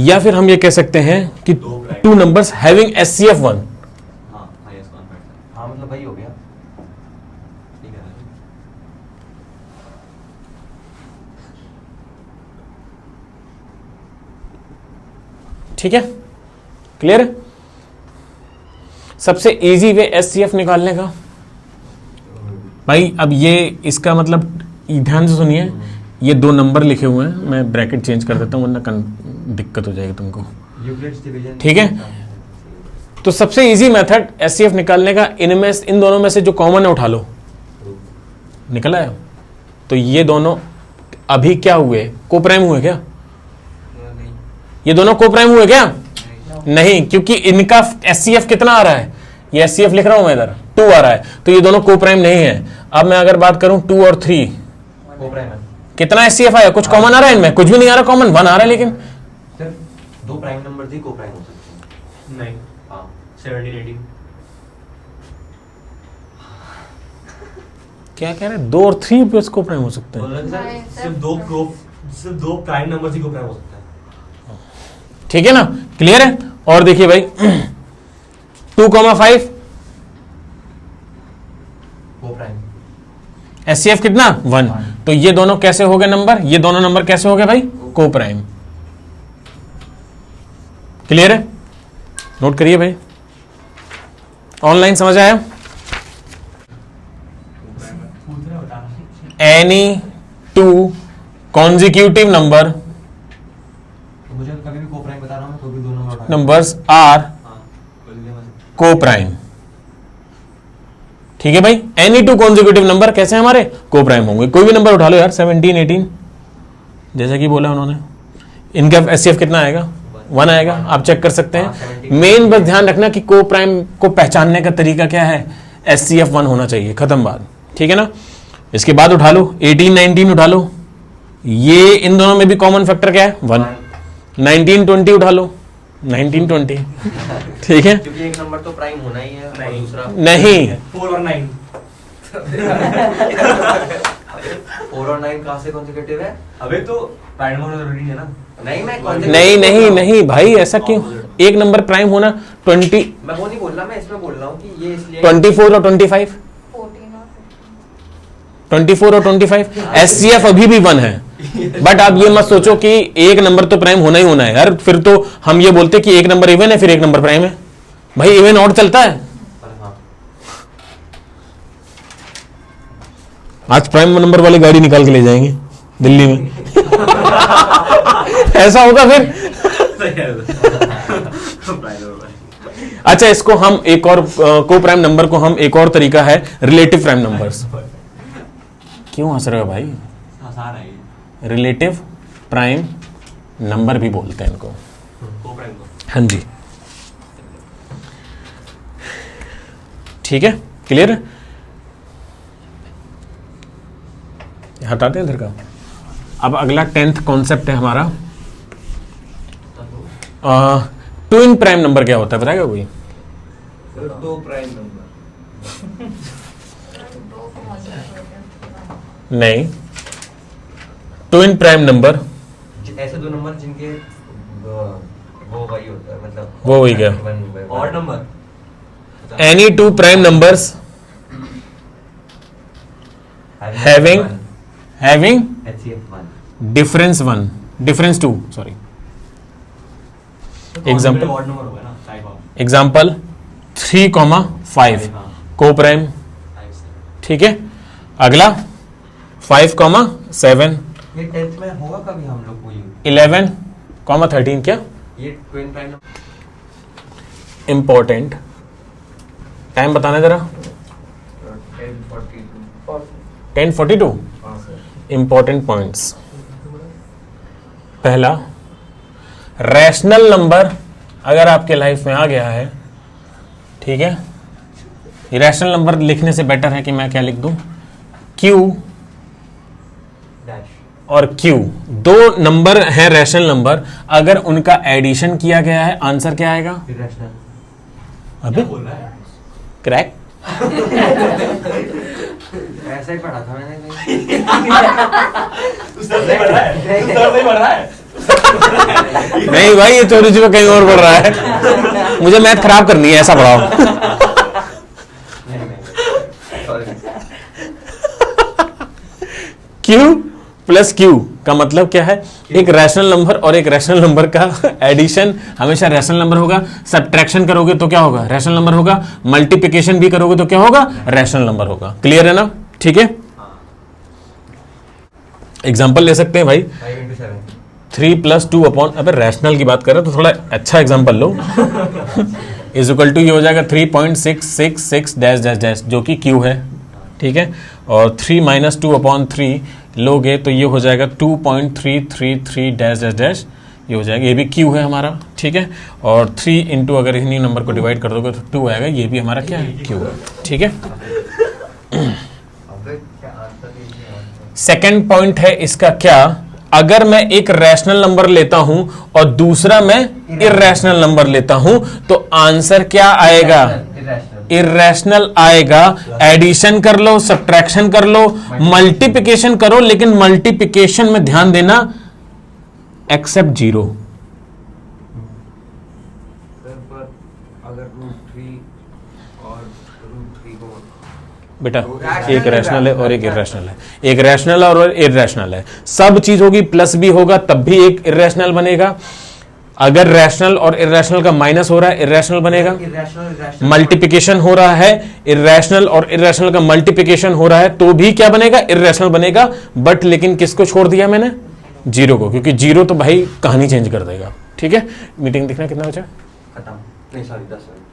या फिर हम ये कह सकते हैं कि 2 नंबर्स हैविंग SCF 1। हाँ, हाईएस्ट कॉमन फैक्टर। हाँ मतलब वही हो गया। ठीक है। ठीक है, क्लियर है। सबसे इजी वे SCF निकालने का भाई, अब ये इसका मतलब ध्यान से सुनिए, ये 2 नंबर लिखे हुए हैं, मैं ब्रैकेट चेंज कर देता हूँ वरना दिक्कत हो जाएगी तुमको, यूक्लिड्स डिवीजन। ठीक है। तो सबसे इजी मेथड SCF निकालने का, इनमें इन दोनों में से जो कॉमन है उठा लो, निकल आया। तो ये दोनों अभी क्या हुए? को प्राइम हुए क्या? नहीं ये दोनों को प्राइम हुए क्या? नहीं, क्योंकि इनका SCF कितना आ रहा है? ये SCF लिख रहा हूं मैं इधर, 2 आ रहा है, तो ये दोनों को प्राइम नहीं है। अब मैं अगर बात करूं 2 और 3, को प्राइम है। कितना SCF आया? कुछ कॉमन आ रहा है इनमें? कुछ भी नहीं आ रहा कॉमन, 1 आ रहा है, लेकिन सिर्फ 2 प्राइम नंबर ही को प्राइम हो सकते हैं। नहीं। हाँ 17, 18। क्या कह रहे हैं? 2 और 3 पे को प्राइम हो सकते हैं, बोल रहे नहीं, थे सर। सिर्फ दो प्राइम नंबर ही को प्राइम हो सकता है। ठीक है ना, क्लियर है। और देखिए भाई 2,5 को प्राइम। SCF कितना? 1। तो ये दोनों कैसे हो गए नंबर? ये दोनों नंबर कैसे हो गए भाई? को प्राइम। क्लियर है, नोट करिए भाई, ऑनलाइन समझ आया? पूछ रहे बता। एनी 2 consecutive number तो मुझे कभी भी को प्राइम बता रहा हूँ मैं, तो भी 2 नंबर उठा। numbers are हाँ, बोल दिया मैंने। co-prime। ठीक है भाई, एनी 2 consecutive नंबर कैसे हमारे? को-प्राइम होंगे। कोई भी नंबर उठा लो यार, 17, 18, जैसा कि बोला उन्होंने। इनका SCF कितना आएगा? 1 आएगा, आप चेक कर सकते हैं। मेन बस ध्यान रखना कि को-प्राइम को पहचानने का तरीका क्या है? SCF 1 होना चाहिए, खत्म बात, ठीक है ना। इसके बाद उठा लो 18, 19 उठा लो, ये इन दोनों में भी कॉमन फैक्टर क्या है? 1। 19, 20 उठा लो, 19, 20, ठीक है। क्योंकि एक नंबर तो प्राइम होना ही है और नहीं। दूसरा नहीं, 4 और 9। 4 और 9 कहाँ से कॉन्सेक्यूटिव है? अबे तो प्राइम होना जरूरी है ना। नहीं मैं नहीं नहीं नहीं भाई, ऐसा क्यों? एक नंबर प्राइम होना 20, मैं वो नहीं बोल रहा, मैं इसमें बोल रहा हूँ कि ये इसलिए 24 और 25, 14 और 24 और 25, SCF अभी भी 1 है। बट आप ये मत सोचो कि एक नंबर तो प्राइम होना ही होना है यार, फिर तो हम ये बोलते कि एक नंबर इवन है फिर एक नंबर प्राइम है। भाई इवन और चलता है। आज प्राइम नंबर वाली गाड़ी निकाल के ले जाएंगे दिल्ली में। ऐसा होगा फिर। अच्छा, इसको हम एक और को प्राइम नंबर को हम एक और तरीका है रिलेटिव प्राइम नंबर्स। क्यों हंस रहे हो भाई? आसान है ये। रिलेटिव प्राइम नंबर भी बोलते हैं इनको। को प्राइम को। हाँ जी, ठीक है, क्लियर है। हटाते हैं इधर का। अब अगला 10th कॉन्सेप्ट है हमारा ट्विन प्राइम नंबर। क्या होता है बताएगा कोई? दो प्राइम नंबर। नहीं, ट्विन प्राइम नंबर ऐसे दो नंबर जिनके वो वही होता है, मतलब वो वही क्या? Odd number. Any two prime numbers having HCF 1 difference 1 difference 2 sorry Example? Odd number होगा ना, टाइप ऑफ एग्जाम्पल 3,5 को प्राइम, ठीक है। अगला 5,7 ये 10th में होगा कभी हम लोग को ये 11,13 क्या twin prime number. Important time बताना जरा। 10:42 हाँ सर। Important points. पहला, रैशनल नंबर अगर आपके लाइफ में आ गया है, ठीक है, ये रैशनल नंबर लिखने से बेटर है कि मैं क्या लिख दूं, Q डैश और Q दो नंबर हैं रैशनल नंबर, अगर उनका एडिशन किया गया है आंसर क्या आएगा? इरेशनल। अभी बोल रहा है। क्रैक। ऐसा ही पढ़ा था मैंने कहीं। उस्ताद सही पढ़ रहा है। उस्ताद सही पढ़ रहा है। नहीं भाई, ये चोरी छुपे कहीं और पढ़ रहा है। मुझे मैथ खराब करनी है, ऐसा पढ़ाओ। Q प्लस Q का मतलब क्या है? एक रैशनल नंबर और एक रैशनल नंबर का एडिशन हमेशा रैशनल नंबर होगा। सब्ट्रैक्शन करोगे तो क्या होगा? रैशनल नंबर होगा। मल्टीप्लिकेशन भी करोगे तो क्या होगा? रैशनल नंबर होगा। क्लियर है ना? ठीक है, एग्जाम्पल ले सकते हैं भाई। 5 into 7 3 + 2 अपॉन, अबे रैशनल की बात कर रहे हो तो थोड़ा अच्छा एग्जाम्पल लो। इज इक्वल टू ये हो जाएगा 3.666 डैश डैश डैश, जो कि Q है, ठीक है। और 3 - 2/3 लोगे तो ये हो जाएगा 2.333 डैश डैश डैश, ये हो जाएगा, ये भी Q है हमारा, ठीक है। और 3 इंटू अगर इन्हीं नंबर को डिवाइड कर दोगे तो 2 आएगा, ये भी हमारा क्या है? Q है, ठीक है। सेकेंड पॉइंट है इसका क्या, अगर मैं एक रैशनल नंबर लेता हूं और दूसरा मैं इर्रेशनल नंबर लेता हूं तो आंसर क्या आएगा? इर्रेशनल आएगा। एडिशन कर लो, सब्ट्रैक्शन कर लो, मल्टीप्लिकेशन करो, लेकिन मल्टीप्लिकेशन में ध्यान देना एक्सेप्ट 0। सर पर अगर √3 और √3 को बेटा एक रैशनल है और एक इर्रेशनल है, एक रैशनल है और इर्रेशनल है, सब चीज होगी, प्लस भी होगा तब भी एक इर्रेशनल बनेगा। अगर रैशनल और इर्रेशनल का माइनस हो रहा है इर्रेशनल बनेगा। मल्टीप्लिकेशन हो रहा है, इर्रेशनल और इर्रेशनल का मल्टीप्लिकेशन हो रहा है तो भी क्या बनेगा? इर्रेशनल बनेगा। बट लेकिन किसको छोड़ दिया मैंने? 0 को, क्योंकि 0 तो भाई कहानी चेंज कर देगा, ठीक है। मीटिंग देखना कितना बचा? खत्म नहीं, सॉरी 10 मिनट।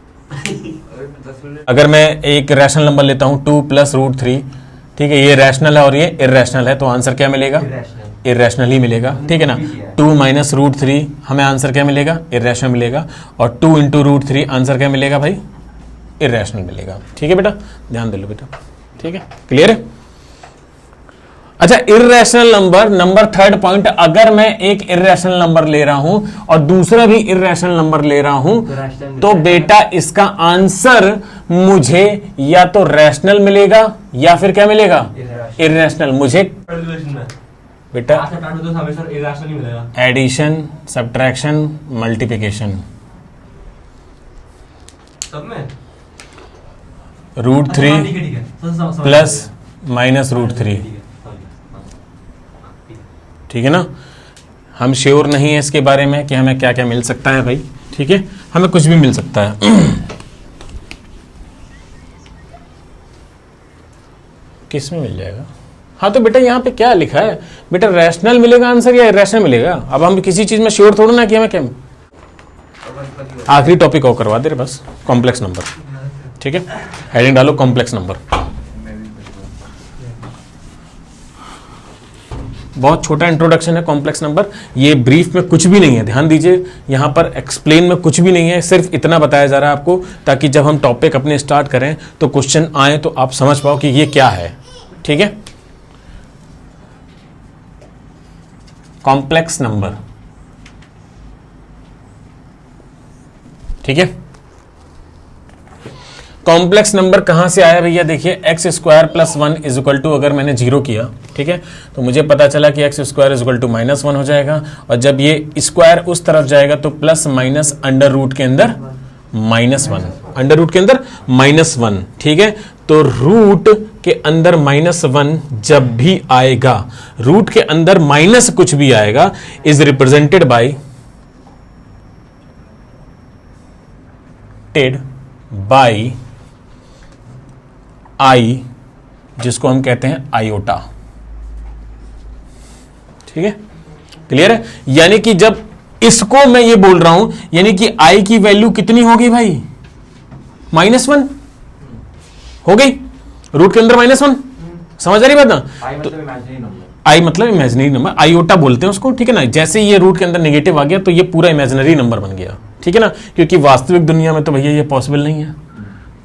अरे 10 मिनट। अगर मैं एक रैशनल नंबर लेता हूं 2 + √3, ठीक है, ये रैशनल है और ये इर्रेशनल है, तो आंसर क्या मिलेगा? इर्रेशनल ही मिलेगा, ठीक है ना। 2 - √3 हमें आंसर क्या मिलेगा? इर्रेशनल मिलेगा। और 2 × √3 आंसर क्या मिलेगा भाई? इर्रेशनल मिलेगा, ठीक है बेटा, ध्यान दे लो बेटा, ठीक है, क्लियर है। अच्छा, irrational number, number third point, अगर मैं एक इर्रेशनल नंबर ले रहा हूं और दूसरा भी इर्रेशनल नंबर ले रहा हूं तो बेटा इसका आंसर मुझे या तो रैशनल मिलेगा या फिर क्या मिलेगा? इर्रेशनल। मुझे बेटा तो हमेशा इरेशनल ही मिलेगा। एडिशन, सब्ट्रैक्शन, मल्टीप्लिकेशन, सब में √3 ठीक है, ठीक है। प्लस -√3, ठीक है ना। हम श्योर नहीं है इसके बारे में कि हमें क्या क्या मिल सकता है भाई, ठीक है, हमें कुछ भी मिल सकता है। किस में मिल जाएगा? हाँ तो बेटा यहाँ पे क्या लिखा है बेटा, रैशनल मिलेगा आंसर या इरेशनल मिलेगा? अब हम किसी चीज में श्योर थोड़ा ना कि हमें क्या। आखिरी टॉपिक और करवा दे रहे बस, कॉम्प्लेक्स नंबर, ठीक है, हेडिंग डालो कॉम्प्लेक्स नंबर। बहुत छोटा इंट्रोडक्शन है कॉम्प्लेक्स नंबर, ये ब्रीफ में कुछ भी नहीं है, ध्यान दीजिए, यहाँ पर एक्सप्लेन में कुछ भी नहीं है, सिर्फ इतना बताया जा रहा है आपको ताकि जब हम टॉपिक अपने स्टार्ट करें तो क्वेश्चन आए तो आप समझ पाओ कि ये क्या है, ठीक है। कॉम्प्लेक्स नंबर, ठीक है। कॉम्प्लेक्स नंबर कहां से आया भैया? देखिए x² + 1 इज इक्वल टू, अगर मैंने 0 किया, ठीक है, तो मुझे पता चला कि x² इज इक्वल टू -1 हो जाएगा, और जब ये स्क्वायर उस तरफ जाएगा तो प्लस माइनस अंडर रूट के अंदर -1, अंडर रूट के अंदर -1, ठीक है। तो रूट के अंदर -1 जब भी आएगा, रूट के अंदर माइनस कुछ भी आएगा, इज रिप्रेजेंटेड बाय आई, जिसको हम कहते हैं आयोटा, ठीक है, क्लियर है। यानी कि जब इसको मैं ये बोल रहा हूं, यानी कि आई की वैल्यू कितनी होगी भाई? -1 हो गई, रूट के अंदर -1, समझ आ रही बात ना। आई मतलब इमेजिनरी नंबर, आई मतलब इमेजिनरी नंबर, आयोटा बोलते हैं उसको, ठीक है ना। जैसे ये रूट के अंदर नेगेटिव आ गया तो ये पूरा इमेजिनरी नंबर बन गया, ठीक है ना, क्योंकि वास्तविक दुनिया में तो भैया ये पॉसिबल नहीं है,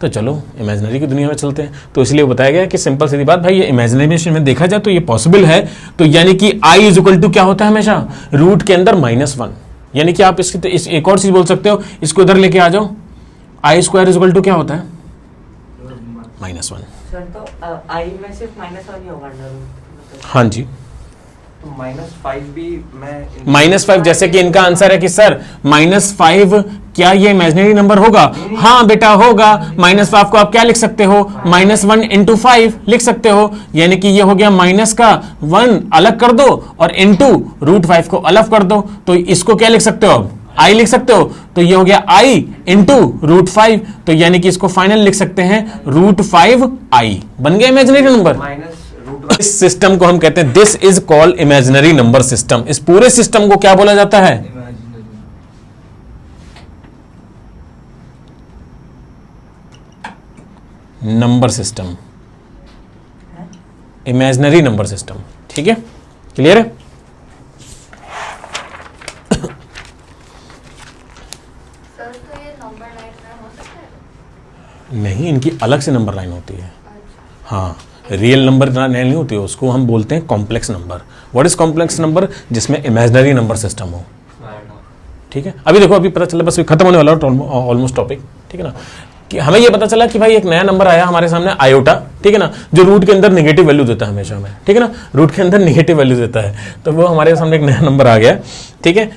तो चलो इमेजिनरी की दुनिया में चलते हैं। तो इसलिए बताया गया कि सिंपल सीधी बात भाई, ये इमेजिनेशन में देखा जाए तो ये पॉसिबल है, तो यानी कि आई इज इक्वल टू क्या होता है हमेशा? रूट के अंदर -1, यानी कि आप इसकी तो एक और चीज बोल सकते हो, इसको इधर लेके आ जाओ, I² इज इक्वल टू क्या होता है? -1। सर तो आई में सिर्फ -1 ही होगा अंडर रूट, हाँ जी, तो -5 भी मैं -5, जैसे कि इनका आंसर है कि सर -5 क्या ये इमेजिनरी नंबर होगा? हाँ बेटा होगा। -5 को आप क्या लिख सकते हो? -1 × 5 लिख सकते हो, यानी कि ये हो गया माइनस का 1 अलग कर दो और इनटू √5 को अलग कर दो, तो इसको क्या लिख सकते हो? अब आई लिख सकते हो, तो ये हो गया i × √5, तो यानी कि इसको फाइनल लिख सकते हैं √5i, बन गया इमेजिनरी नंबर। इस सिस्टम को हम कहते हैं, this is called imaginary number system. इस पूरे सिस्टम को क्या बोला जाता है? Number system, imaginary number system, ठीक है, क्लियर है। सर तो ये नंबर लाइन में हो सकता है? नहीं, इनकी अलग से नंबर लाइन होती है। हाँ, रियल नंबर लाइन नहीं होती है, उसको हम बोलते हैं complex number. What is complex number? जिसमें इमेजिनरी नंबर सिस्टम हो, ठीक है। अभी देखो, अभी पता चला, बस खत्म होने वाला ऑलमोस्ट टॉपिक, ठीक है ना, कि हमें ये पता चला कि भाई एक नया नंबर आया हमारे सामने, आयोटा, ठीक है ना, जो रूट के अंदर नेगेटिव वैल्यू देता है हमेशा हमें, ठीक है ना, रूट के अंदर नेगेटिव वैल्यू देता है, तो वो हमारे सामने एक नया नंबर आ गया, ठीक है।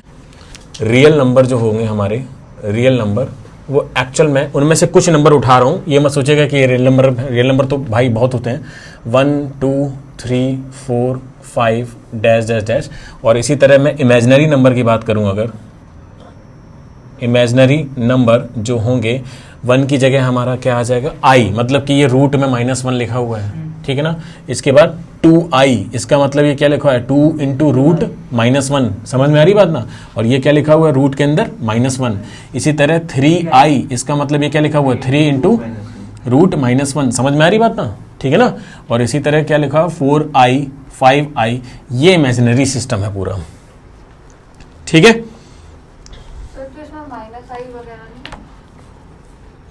रियल नंबर जो होंगे हमारे, रियल नंबर, वो एक्चुअल में उनमें से कुछ नंबर उठा रहा हूँ, ये मत सोचेगा कि ये रियल नंबर तो भाई बहुत होते हैं, 1 2 3 4 5 डैश डैश डैश। और इसी तरह मैं इमेजिनरी नंबर की बात करूँ, अगर इमेजिनरी नंबर जो होंगे, 1 की जगह हमारा क्या आ जाएगा? i, मतलब कि ये रूट में -1 लिखा हुआ है, ठीक है ना। इसके बाद 2i, इसका मतलब ये क्या लिखा है? 2 × √-1, समझ में आ रही बात ना। और ये क्या लिखा हुआ है? रूट के अंदर -1। इसी तरह 3i, इसका मतलब ये क्या लिखा हुआ है? 3 × √-1, समझ में आ रही बात ना, ठीक है ना। और इसी तरह क्या लिखा? 4i 5i, ये इमेजिनरी सिस्टम है पूरा, ठीक है। सर तो इसमें -i वगैरह -i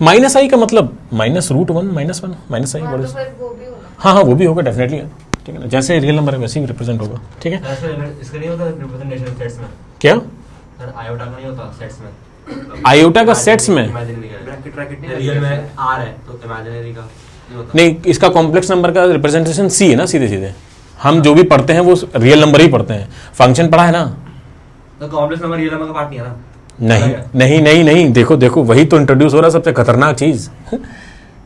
नहीं? का मतलब -√1 -1 -i, हाँ, तो फिर वो भी होगा। हाँ हाँ, वो भी होगा डेफिनेटली, ठीक है ना, जैसे रियल नंबर है वैसे ही रिप्रेजेंट होगा, ठीक है। इसका नहीं होता रिप्रेजेंटेशन सेट्स में? क्या? सर आयोटा का नहीं होता सेट्स में? आयोटा का सेट्स में इमेजिनरी का रियल में आर है तो इमेजिनरी का नहीं होता। नहीं, इसका कॉम्प्लेक्स नंबर का रिप्रेजेंटेशन सी है ना, सीधे सीधे हम जो भी पढ़ते हैं वो रियल नंबर ही पढ़ते हैं, फंक्शन पढ़ा है ना। तो कॉम्प्लेक्स नंबर रियल नंबर का पार्ट नहीं है ना? नहीं नहीं नहीं नहीं, देखो देखो, वही तो इंट्रोड्यूस हो रहा है सबसे खतरनाक चीज।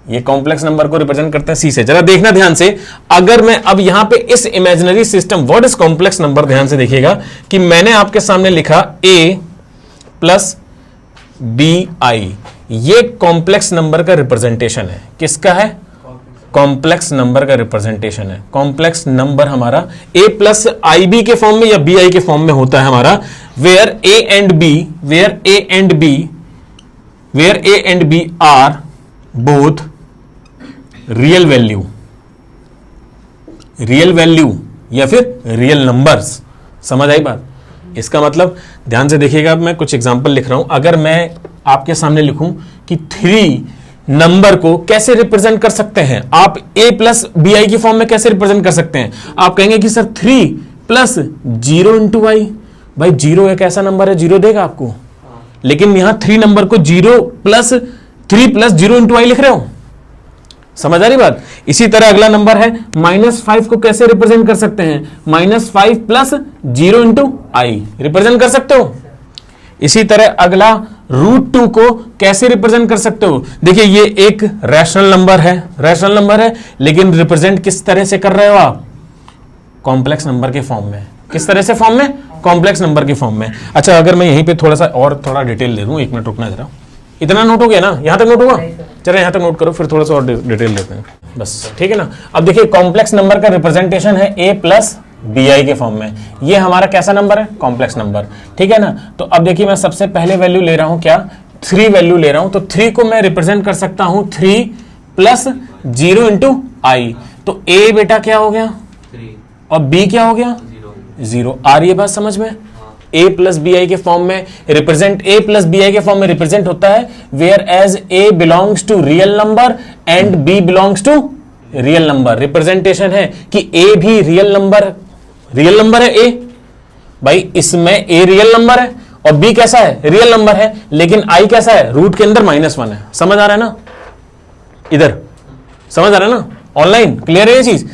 ये कॉम्प्लेक्स नंबर को रिप्रेजेंट करते हैं सी से। जरा देखना ध्यान से, अगर मैं अब यहां पे इस imaginary system what is complex number, ध्यान से देखिएगा कि मैंने आपके सामने लिखा a प्लस बी आई, ये कॉम्प्लेक्स नंबर का रिप्रेजेंटेशन है। किसका है? कॉम्प्लेक्स नंबर का रिप्रेजेंटेशन है। कॉम्प्लेक्स नंबर हमारा a प्लस आई बी के फॉर्म में या बी आई के फॉर्म में होता है हमारा, where a and b are both real value या फिर रियल नंबर्स। समझ आई बात? इसका मतलब ध्यान से देखिएगा, अब मैं कुछ एग्जांपल लिख रहा हूं। अगर मैं आपके सामने लिखूं कि 3 नंबर को कैसे रिप्रेजेंट कर सकते हैं, आप a प्लस बी आई की फॉर्म में कैसे रिप्रेजेंट कर सकते हैं? आप कहेंगे कि सर 3 प्लस 0 इंटू आई। भाई 0 एक ऐसा नंबर है 0 देगा आपको, लेकिन यहां 3 नंबर को 3 प्लस 0 इंटू आई लिख रहे हो। समझ आ रही बात? इसी तरह अगला नंबर है -5 को कैसे रिप्रेजेंट कर सकते हैं? -5 प्लस 0 इंटू आई रिप्रेजेंट कर सकते हो। इसी तरह अगला √2 को कैसे रिप्रेजेंट कर सकते हो? देखिए ये एक रैशनल नंबर है, लेकिन रिप्रेजेंट किस तरह से कर रहे हो आप? कॉम्प्लेक्स नंबर के फॉर्म में। किस तरह से फॉर्म में? कॉम्प्लेक्स नंबर के फॉर्म में। अच्छा, अगर मैं यहीं पे थोड़ा डिटेल दे दूं, 1 मिनट रुकना जरा। इतना नोट हो गया ना? यहां तक नोट हुआ? चलो यहां तक नोट करो, फिर थोड़ा सा और डिटेल देते हैं बस, ठीक है ना। अब देखिए कॉम्प्लेक्स नंबर का रिप्रेजेंटेशन है a प्लस बी आई के फॉर्म में। ये हमारा कैसा नंबर है? कॉम्प्लेक्स नंबर, ठीक है ना। तो अब देखिए मैं सबसे पहले वैल्यू ले रहा हूं, क्या? 3 वैल्यू ले रहा हूं। तो 3 को मैं रिप्रेजेंट कर सकता हूं 3 प्लस 0 इंटू आई। तो a बेटा क्या हो गया 3 और b क्या हो गया 0। आ रही है बात समझ में? a प्लस बी आई के फॉर्म में रिप्रेजेंट होता है where as a belongs to real number and b belongs to real number. Representation है कि a भी रियल नंबर है a। भाई इसमें a रियल नंबर है और b कैसा है? रियल नंबर है, लेकिन i कैसा है? रूट के अंदर -1 है। समझ आ रहा है ना? इधर समझ आ रहा है ना? ऑनलाइन क्लियर है ये चीज?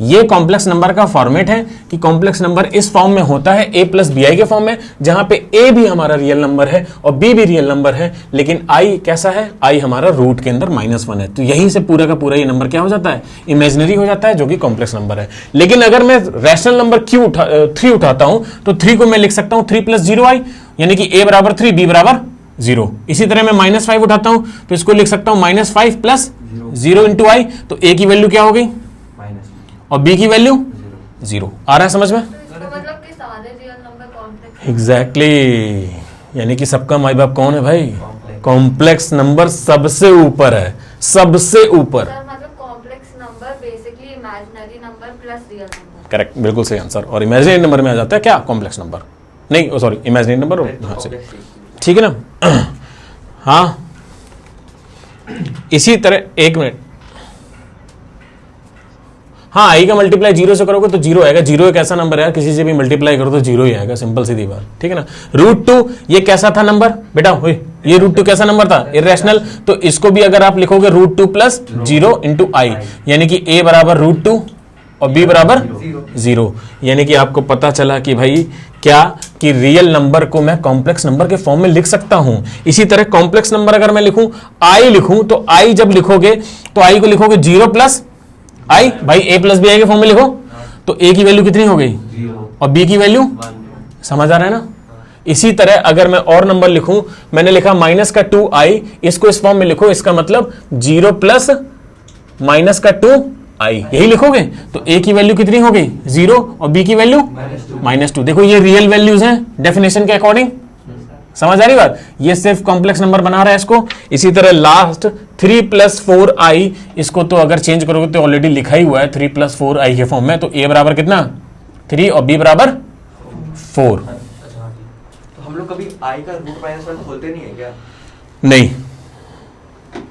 ये कॉम्प्लेक्स नंबर का फॉर्मेट है कि कॉम्प्लेक्स नंबर इस फॉर्म में होता है a प्लस बी आई के फॉर्म में, जहां पे a भी हमारा रियल नंबर है और b भी रियल नंबर है, लेकिन i कैसा है? i हमारा रूट के अंदर -1 है। तो यहीं से पूरा का पूरा ये नंबर क्या हो जाता है? इमेजिनरी हो जाता है, जो कि कॉम्प्लेक्स नंबर है। लेकिन अगर मैं रैशनल नंबर 3 उठाता हूं तो 3 को मैं लिख सकता हूं 3 प्लस 0 आई, यानी कि a बराबर 3 b बराबर 0। इसी तरह मैं -5 उठाता हूं तो इसको लिख सकता हूं -5 प्लस 0 इंटू आई। तो a की वैल्यू क्या हो गई और b की वैल्यू 0। आ रहा है समझ में? इसका मतलब कि सारे रियल नंबर कॉम्प्लेक्स। एग्जैक्टली यानी कि सबका माई बाप कौन है भाई? कॉम्प्लेक्स नंबर सबसे ऊपर है, सबसे ऊपर। सर मतलब complex number basically imaginary number plus real number. Correct, बिल्कुल सही आंसर। और इमेजिनरी नंबर में आ जाता है क्या? कॉम्प्लेक्स नंबर नहीं, सॉरी इमेजिनरी नंबर। हाँ सही, ठीक है ना। हाँ इसी तरह 1 मिनट। हाँ आई का मल्टीप्लाई 0 से करोगे तो 0 आएगा। 0 एक ऐसा नंबर है किसी से भी मल्टीप्लाई करो तो 0 ही आएगा, सिंपल सीधी बात, ठीक है ना। √2 ये कैसा था नंबर बेटा? ये √2 कैसा नंबर था? इरेशनल। तो इसको भी अगर आप लिखोगे √2 प्लस 0 इंटू आई, यानी कि a बराबर √2 और b बराबर 0, यानी कि आपको पता चला कि भाई क्या कि रियल नंबर को मैं कॉम्प्लेक्स नंबर के फॉर्म में लिख सकता हूं। इसी तरह कॉम्प्लेक्स नंबर अगर मैं लिखूं i लिखूं तो i जब लिखोगे तो i को लिखोगे 0 प्लस आई। भाई a प्लस बी आई के फॉर्म में लिखो तो a की वैल्यू कितनी हो गई 0 और b की वैल्यू 1। समझ आ रहा है ना? इसी तरह अगर मैं और नंबर लिखूं, मैंने लिखा -2i, इसको इस फॉर्म में लिखो, इसका मतलब 0 प्लस -2i, यही लिखोगे तो a की वैल्यू कितनी हो गई 0 और b की वैल्यू -2। देखो ये रियल वैल्यूज हैं डेफिनेशन के अकॉर्डिंग। समझ आ रही बात? ये सिर्फ कॉम्प्लेक्स नंबर बना रहा है इसको। इसी तरह लास्ट 3 प्लस 4i, इसको तो अगर चेंज करोगे तो ऑलरेडी लिखा ही हुआ है 3 प्लस 4i के फॉर्म में। तो a बराबर कितना 3 और b बराबर 4। तो हम लोग कभी i का √-1 खोलते नहीं है क्या? नहीं,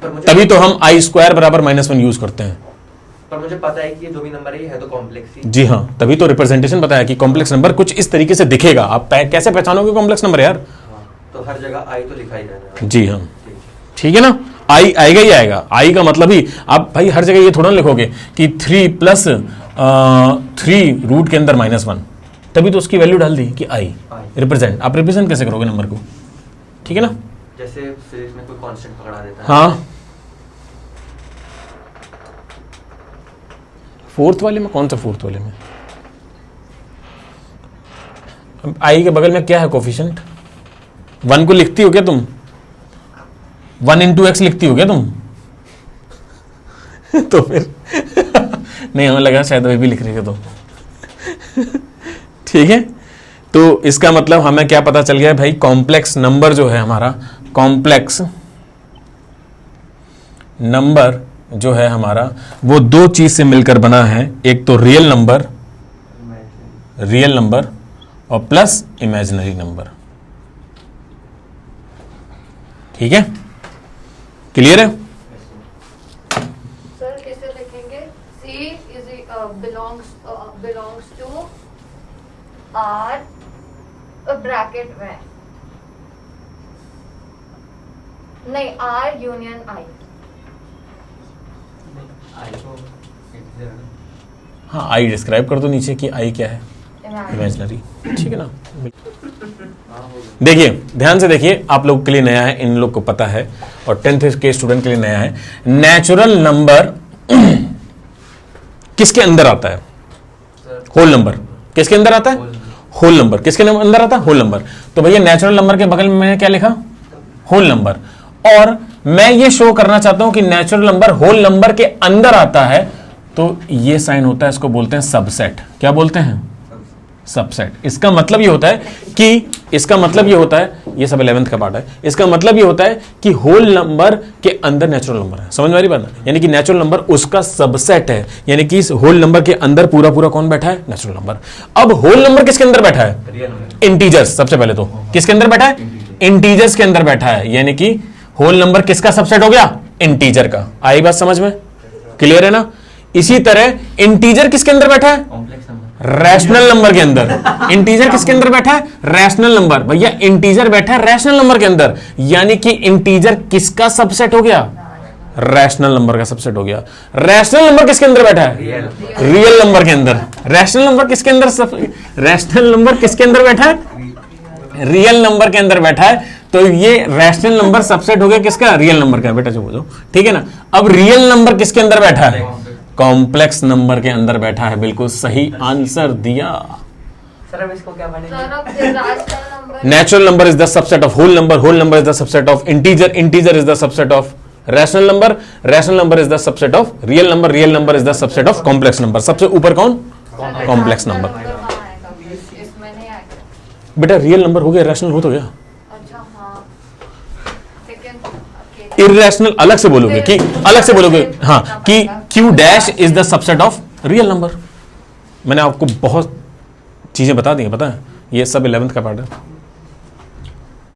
पर मुझे तभी तो हम i² बराबर -1 यूज करते हैं। पर मुझे पता है कि ये जो भी नंबर है ये है तो कॉम्प्लेक्स ही। जी हाँ, तभी तो रिप्रेजेंटेशन बताया कि कॉम्प्लेक्स नंबर कुछ इस तरीके से दिखेगा। आप कैसे पहचानोगे कॉम्प्लेक्स नंबर यार? तो हर जगह i तो लिखा ही जाना है। जी हाँ, ठीक है ना। आई आएगा ही आएगा। आई का मतलब ही आप भाई हर जगह ये थोड़ा लिखोगे कि 3 प्लस 3 रूट के अंदर -1, तभी तो उसकी वैल्यू डाल दी कि आई रिप्रेजेंट। आप रिप्रेजेंट कैसे करोगे नंबर को? ठीक है ना। जैसे फिजिक्स में कोई कांस्टेंट पकड़ा देता है। हाँ फोर्थ वाले में? कौन सा फोर्थ वाले में? आई के बगल में क्या है कोफिशिएंट? 1 को लिखती हो क्या तुम? 1 into x लिखती हो क्या तुम? तो फिर नहीं, हमें लगा शायद अभी भी लिख रही है तो ठीक है। तो इसका मतलब हमें क्या पता चल गया भाई, कॉम्प्लेक्स नंबर जो है हमारा, कॉम्प्लेक्स नंबर जो है हमारा वो दो चीज से मिलकर बना है, एक तो रियल नंबर और प्लस इमेजिनरी नंबर। ठीक है, क्लियर है? सर इसे लिखेंगे C belongs to R bracket में, नहीं R यूनियन I। आई को हाँ, आई डिस्क्राइब कर दो नीचे कि आई क्या है, इमेजिनरी। ठीक है ना? देखिए ध्यान से देखिए, आप लोग के लिए नया है, इन लोग को पता है, और 10th के स्टूडेंट के लिए नया है। नेचुरल नंबर किसके अंदर आता है? Whole number. किसके अंदर आता है? Whole number. किसके अंदर आता है? Whole number. तो भैया नेचुरल नंबर के बगल में मैंने क्या लिखा? Whole number. और मैं ये शो करना चाहता हूं कि नेचुरल नंबर होल नंबर के अंदर आता है, तो ये साइन होता है, इसको बोलते हैं सबसेट। क्या बोलते हैं? सबसेट। इसका मतलब ये होता है ये सब 11th का पार्ट है। इसका मतलब ये होता है कि होल नंबर के अंदर नेचुरल नंबर है। समझ में आ रही बात ना? यानी कि नेचुरल नंबर उसका सबसेट है, यानी कि इस होल नंबर के अंदर पूरा पूरा कौन बैठा है? Natural number. अब होल नंबर किसके अंदर बैठा है? इंटीजर्स। सबसे पहले तो किसके अंदर बैठा है? इंटीजर्स के अंदर बैठा है, यानी कि होल नंबर किसका सबसेट हो गया? इंटीजर का। आई बात समझ में? क्लियर है ना? इसी तरह इंटीजर किसके अंदर बैठा है? रैशनल नंबर के अंदर। इंटीजर किसके अंदर बैठा है? Rational number. भैया इंटीजर बैठा है रैशनल नंबर के अंदर, यानी कि इंटीजर किसका सबसेट हो गया? रैशनल नंबर का सबसेट हो गया। रैशनल नंबर किसके अंदर बैठा है? रियल नंबर के अंदर। रैशनल नंबर किसके अंदर रैशनल नंबर किसके अंदर बैठा है? रियल नंबर के अंदर बैठा है। तो ये रैशनल नंबर सबसेट हो गया किसका? रियल नंबर का। बेटा जो ठीक है ना? अब रियल नंबर किसके अंदर बैठा है? कॉम्प्लेक्स नंबर के अंदर बैठा है। बिल्कुल सही आंसर दिया। सर अब इसको क्या बनेगा? सर अब rational number, natural number is the subset of whole number is the subset of integer is the subset of rational number is the subset of real number is the subset of complex number. सबसे ऊपर कौन? Complex number. इसमें नहीं आएगा। बेटा real number हो गया, rational हो तो गया। अच्छा हाँ, सेकंड इर्रेशनल अलग से बोलोगे कि हाँ कि Q dash is the subset of real number. मैंने आपको बहुत चीजें बता दी हैं, पता है? ये सब 11th का पार्ट है।